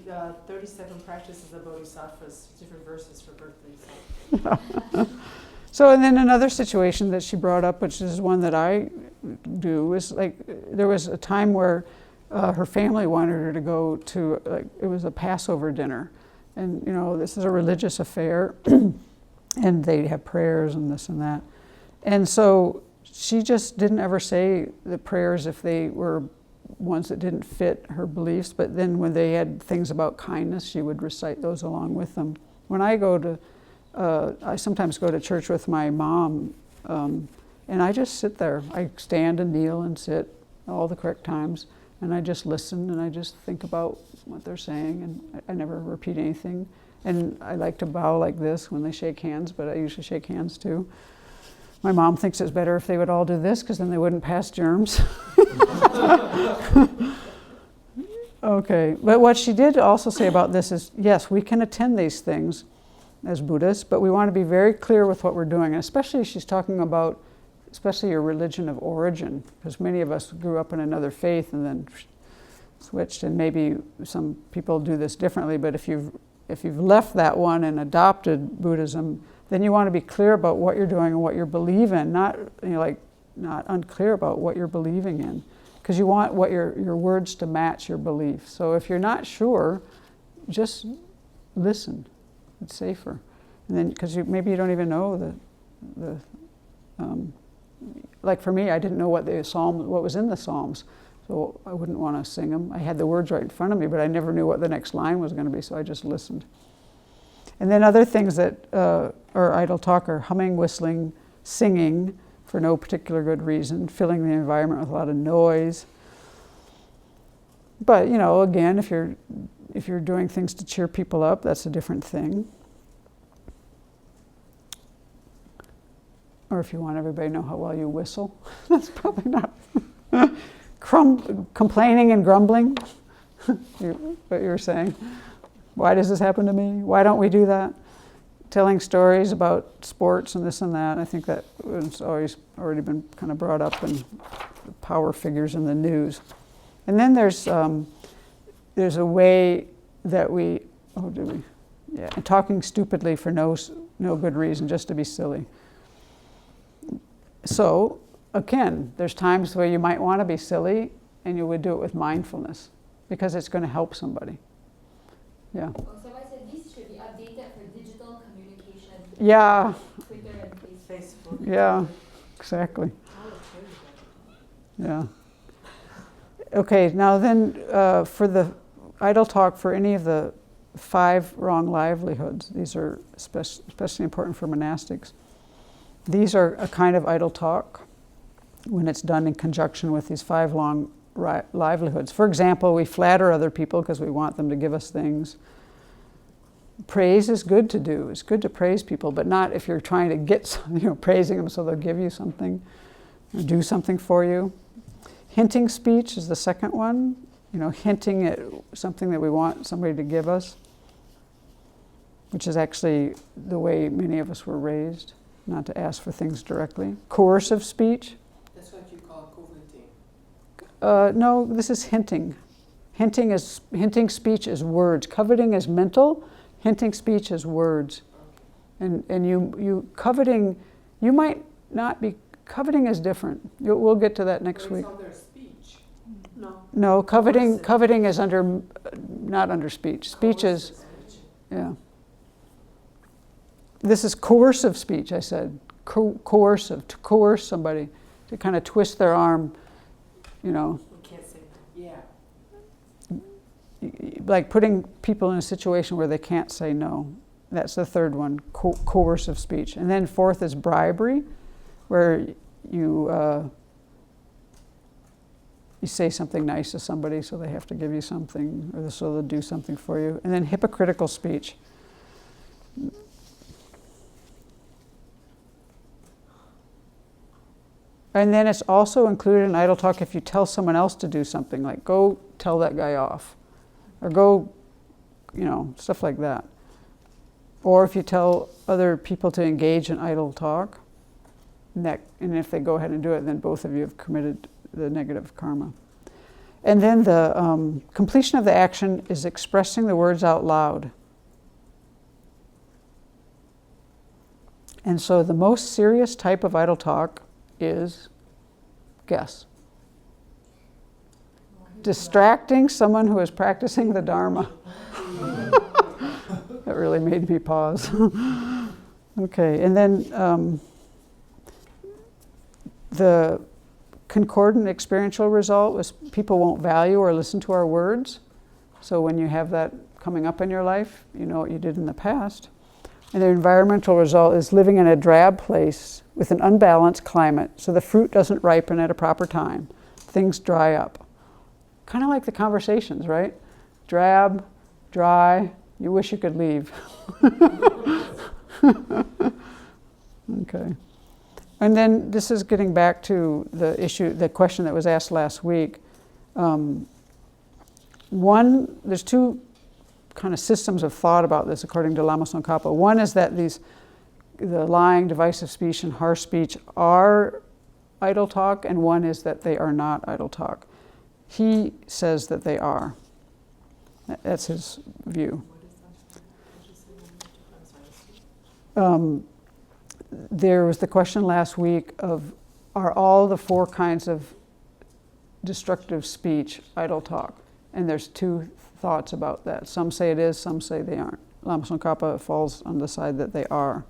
37 practices of bodhisattvas, different verses for birthdays. So, and then another situation that she brought up, which is one that I do, is like there was a time where her family wanted her to go to, it was a Passover dinner. And, this is a religious affair, and they have prayers and this and that. And so she just didn't ever say the prayers if they were ones that didn't fit her beliefs, but then when they had things about kindness, she would recite those along with them. When I go to I sometimes go to church with my mom, and I just sit there. I stand and kneel and sit all the correct times, and I just listen and I just think about what they're saying, and I never repeat anything. And I like to bow like this when they shake hands, but I usually shake hands too. My mom thinks it's better if they would all do this because then they wouldn't pass germs. Okay, but what she did also say about this is, yes, we can attend these things as Buddhists, but we want to be very clear with what we're doing. And especially she's talking about, especially your religion of origin, because many of us grew up in another faith and then switched, and maybe some people do this differently, but if you've left that one and adopted Buddhism, then you want to be clear about what you're doing and what you believe in, not unclear about what you're believing in, because you want what your words to match your beliefs. So if you're not sure, just listen. It's safer. And then, because maybe you don't even know like for me, I didn't know what was in the Psalms, so I wouldn't want to sing them. I had the words right in front of me, but I never knew what the next line was going to be, so I just listened. And then other things that are idle talk are humming, whistling, singing for no particular good reason, filling the environment with a lot of noise. But, again, if you're doing things to cheer people up, that's a different thing. Or if you want everybody to know how well you whistle, that's probably not. Complaining and grumbling, what you were saying. Why does this happen to me? Why don't we do that? Telling stories about sports and this and that. I think that was already been kind of brought up in power figures in the news. And then there's a way that and talking stupidly for no good reason, just to be silly. So, again, there's times where you might want to be silly and you would do it with mindfulness because it's going to help somebody. Yeah. Well, somebody said these should be updated for digital communication. Yeah. Twitter and Facebook. Facebook. Yeah, exactly. Yeah. Okay, now then for the idle talk for any of the 5 wrong livelihoods, these are especially important for monastics. These are a kind of idle talk when it's done in conjunction with these 5 wrong livelihoods. For example, we flatter other people because we want them to give us things. Praise is good to do. It's good to praise people, but not if you're trying to get, praising them so they'll give you something or do something for you. Hinting speech is the second one. Hinting at something that we want somebody to give us, which is actually the way many of us were raised, not to ask for things directly. Coercive speech. That's what you call coveting. No, this is hinting. Hinting speech is words. Coveting is mental. Hinting speech is words. And you coveting, you might not be, coveting is different. We'll get to that next week. It's under speech. No, coveting is under, not under speech. Speech is, yeah. This is coercive speech, I said. Coercive, to coerce somebody, to kind of twist their arm, We can't say Yeah. like putting people in a situation where they can't say no. That's the third one, coercive speech. And then fourth is bribery, where you say something nice to somebody so they have to give you something, or so they'll do something for you. And then hypocritical speech. And then it's also included in idle talk if you tell someone else to do something, like go tell that guy off, or go, stuff like that. Or if you tell other people to engage in idle talk, and if they go ahead and do it, then both of you have committed the negative karma. And then the completion of the action is expressing the words out loud. And so the most serious type of idle talk is, guess, distracting someone who is practicing the Dharma. That really made me pause. Okay, and then the concordant experiential result was people won't value or listen to our words. So when you have that coming up in your life, you know what you did in the past. And the environmental result is living in a drab place with an unbalanced climate, so the fruit doesn't ripen at a proper time. Things dry up. Kind of like the conversations, right? Drab, dry, you wish you could leave. Okay. And then this is getting back to the question that was asked last week. There's 2 kind of systems of thought about this according to Lama Tsongkhapa. One is that the lying, divisive speech, and harsh speech are idle talk, and one is that they are not idle talk. He says that they are. That's his view. There was the question last week of, are all the 4 kinds of destructive speech idle talk? And there's 2 thoughts about that. Some say it is, some say they aren't. Lama Tsongkhapa falls on the side that they are.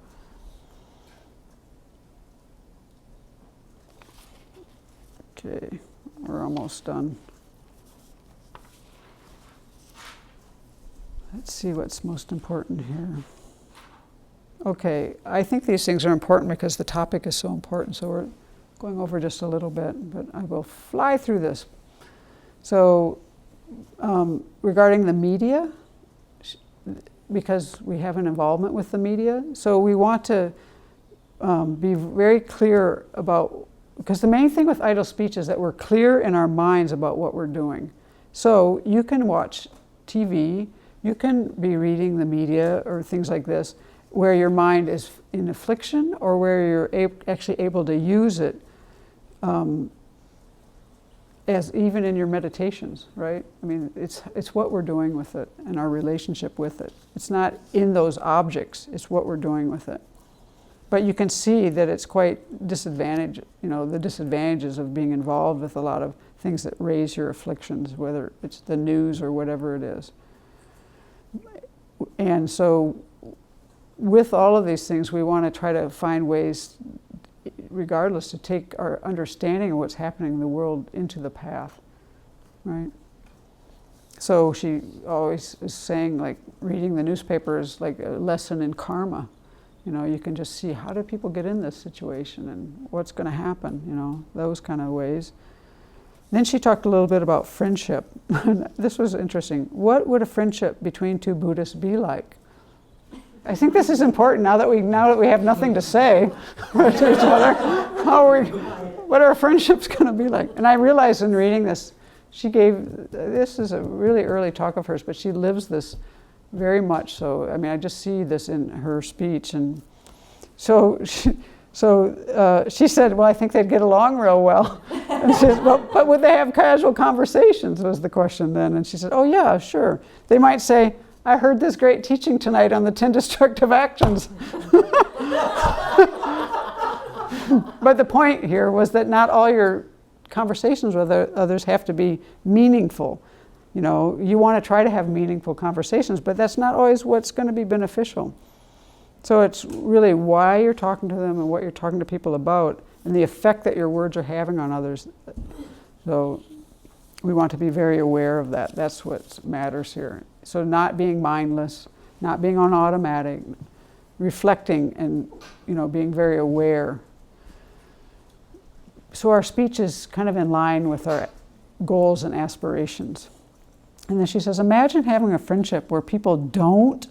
Okay, we're almost done. Let's see what's most important here. Okay, I think these things are important because the topic is so important, so we're going over just a little bit, but I will fly through this. So, regarding the media, because we have an involvement with the media, so we want to be very clear about, because the main thing with idle speech is that we're clear in our minds about what we're doing. So you can watch TV, you can be reading the media or things like this, where your mind is in affliction or where you're actually able to use it as even in your meditations, right? I mean, it's what we're doing with it and our relationship with it. It's not in those objects, it's what we're doing with it. But you can see that it's quite disadvantage, the disadvantages of being involved with a lot of things that raise your afflictions, whether it's the news or whatever it is. And so with all of these things, we want to try to find ways, regardless, to take our understanding of what's happening in the world into the path. right? So she always is saying, like, reading the newspaper is like a lesson in karma. You know, you can just see, how do people get in this situation and what's going to happen, you know, those kind of ways. Then she talked a little bit about friendship. This was interesting. What would a friendship between two Buddhists be like? I think this is important now that we have nothing to say to each other. What are our friendships going to be like? And I realized in reading this, this is a really early talk of hers, but she lives this very much so. I mean, I just see this in her speech. And so she said, well, I think they'd get along real well. And she said, well, but would they have casual conversations, was the question then. And she said, oh yeah, sure. They might say, I heard this great teaching tonight on the 10 destructive actions. But the point here was that not all your conversations with others have to be meaningful. You know, you want to try to have meaningful conversations, but that's not always what's going to be beneficial. So it's really why you're talking to them and what you're talking to people about and the effect that your words are having on others. So we want to be very aware of that. That's what matters here. So not being mindless, not being on automatic, reflecting and, you know, being very aware. So our speech is kind of in line with our goals and aspirations. And then she says, imagine having a friendship where people don't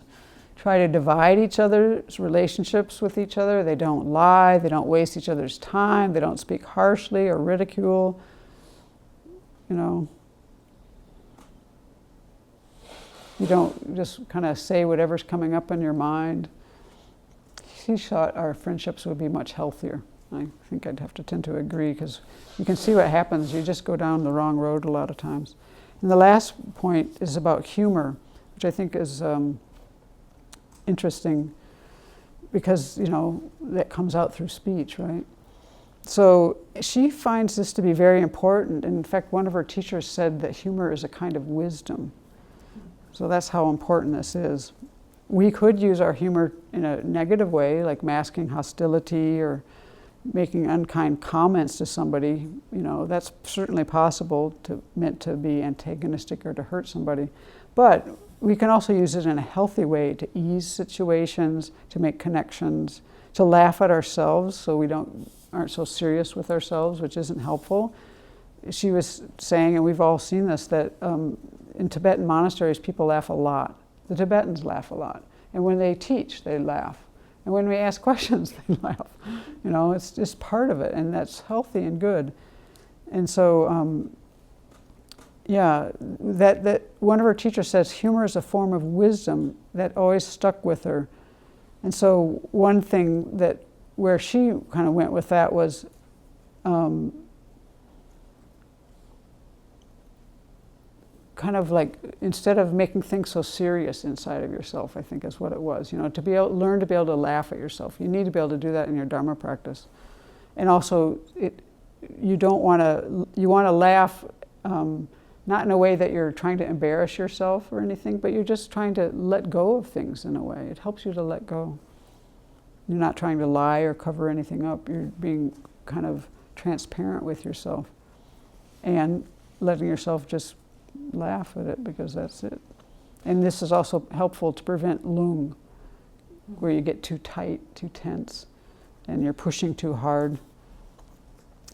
try to divide each other's relationships with each other. They don't lie. They don't waste each other's time. They don't speak harshly or ridicule. You know, you don't just kind of say whatever's coming up in your mind. She thought our friendships would be much healthier. I think I'd have to tend to agree, because you can see what happens. You just go down the wrong road a lot of times. And the last point is about humor, which I think is interesting because, you know, that comes out through speech, right? So she finds this to be very important. In fact, one of her teachers said that humor is a kind of wisdom. So that's how important this is. We could use our humor in a negative way, like masking hostility or making unkind comments to somebody. You know, that's certainly possible, meant to be antagonistic or to hurt somebody. But we can also use it in a healthy way to ease situations, to make connections, to laugh at ourselves so we aren't so serious with ourselves, which isn't helpful. She was saying, and we've all seen this, that in Tibetan monasteries, people laugh a lot. The Tibetans laugh a lot. And when they teach, they laugh. And when we ask questions, they laugh. You know, it's just part of it, and that's healthy and good. And so, yeah, that one of her teachers says humor is a form of wisdom that always stuck with her. And so one thing that where she kind of went with that was kind of like, instead of making things so serious inside of yourself, I think is what it was. You know, learn to be able to laugh at yourself. You need to be able to do that in your Dharma practice. And also, you want to laugh, not in a way that you're trying to embarrass yourself or anything, but you're just trying to let go of things in a way. It helps you to let go. You're not trying to lie or cover anything up. You're being kind of transparent with yourself and letting yourself just laugh at it, because that's it. And this is also helpful to prevent lung, where you get too tight, too tense, and you're pushing too hard.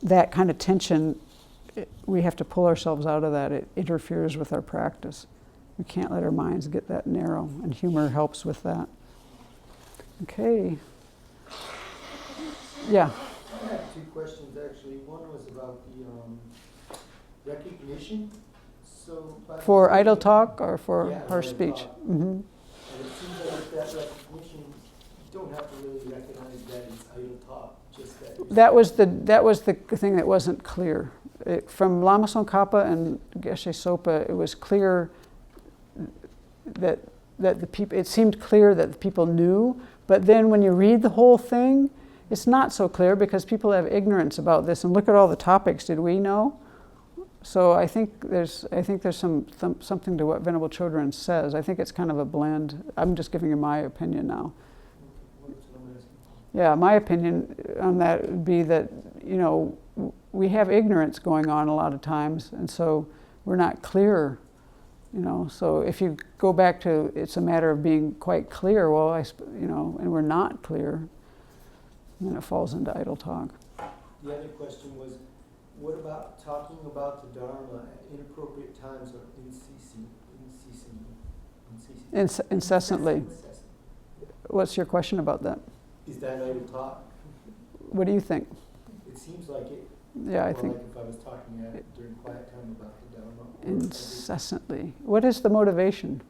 That kind of tension, we have to pull ourselves out of that. It interferes with our practice. We can't let our minds get that narrow, and humor helps with that. Okay. Yeah. I have two questions actually. One was about the recognition. So For idle talk or for her idle speech? talk. Mm-hmm. And it seems like with that recognition, you don't have to really recognize that it's idle talk, just that. That was the thing that wasn't clear. From Lama Tsongkhapa and Geshe Sopa, it was clear that the people. It seemed clear that the people knew, but then when you read the whole thing, it's not so clear because people have ignorance about this. And look at all the topics. Did we know? So I think there's something to what Venerable Chodron says. I think it's kind of a blend. I'm just giving you my opinion now. Yeah, my opinion on that would be that, you know, we have ignorance going on a lot of times, and so we're not clear, So if you go back to it's a matter of being quite clear, well, and we're not clear, then it falls into idle talk. The other question was, what about talking about the Dharma at inappropriate times or Incessantly. What's your question about that? Is that idle talk? What do you think? It seems like it. Yeah, I Or think like if I was talking during quiet time about the Dharma. incessantly. What is the motivation?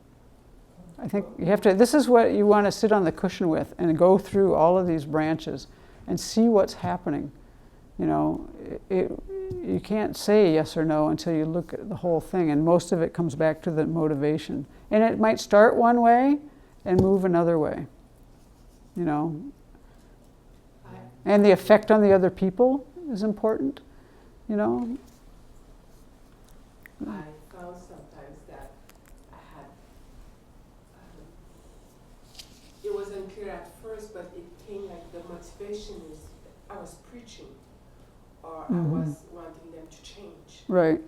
I think you have to, this is what you want to sit on the cushion with and go through all of these branches and see what's happening. You can't say yes or no until you look at the whole thing, and most of it comes back to the motivation. And it might start one way and move another way, And the effect on the other people is important, I found sometimes that I had, it was unclear at first, but it came like the motivation is I was preaching, or I was wanting them to change. Right.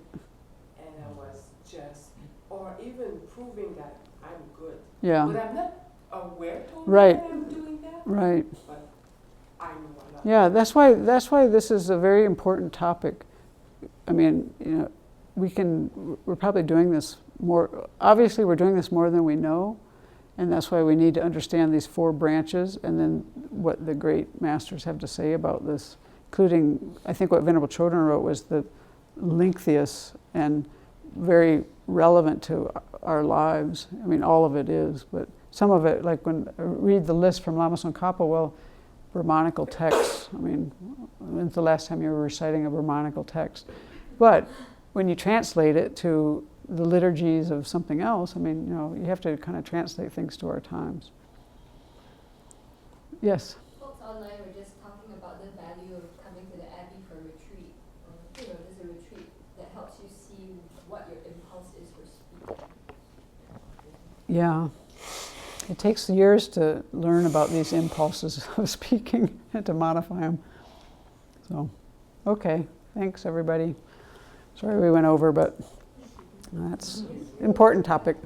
And I was just, or even proving that I'm good. Yeah. But I'm not aware totally Right. that I'm doing that. Right. But I know a lot. Yeah, that's why this is a very important topic. I mean, we're probably doing this more, obviously we're doing this more than we know, and that's why we need to understand these 4 branches and then what the great masters have to say about this, including, I think what Venerable Chodron wrote was the lengthiest and very relevant to our lives. I mean, all of it is, but some of it, like when I read the list from Lama Tsongkhapa, well, Brahmanical texts. I mean, when's the last time you were reciting a Brahmanical text? But when you translate it to the liturgies of something else, I mean, you have to kind of translate things to our times. Yes? Folks online were just talking about the value of coming to the Abbey for a retreat. There's a retreat that helps you see what your impulse is for speaking. Yeah. It takes years to learn about these impulses of speaking and to modify them. So, okay. Thanks, everybody. Sorry we went over, but that's an important topic.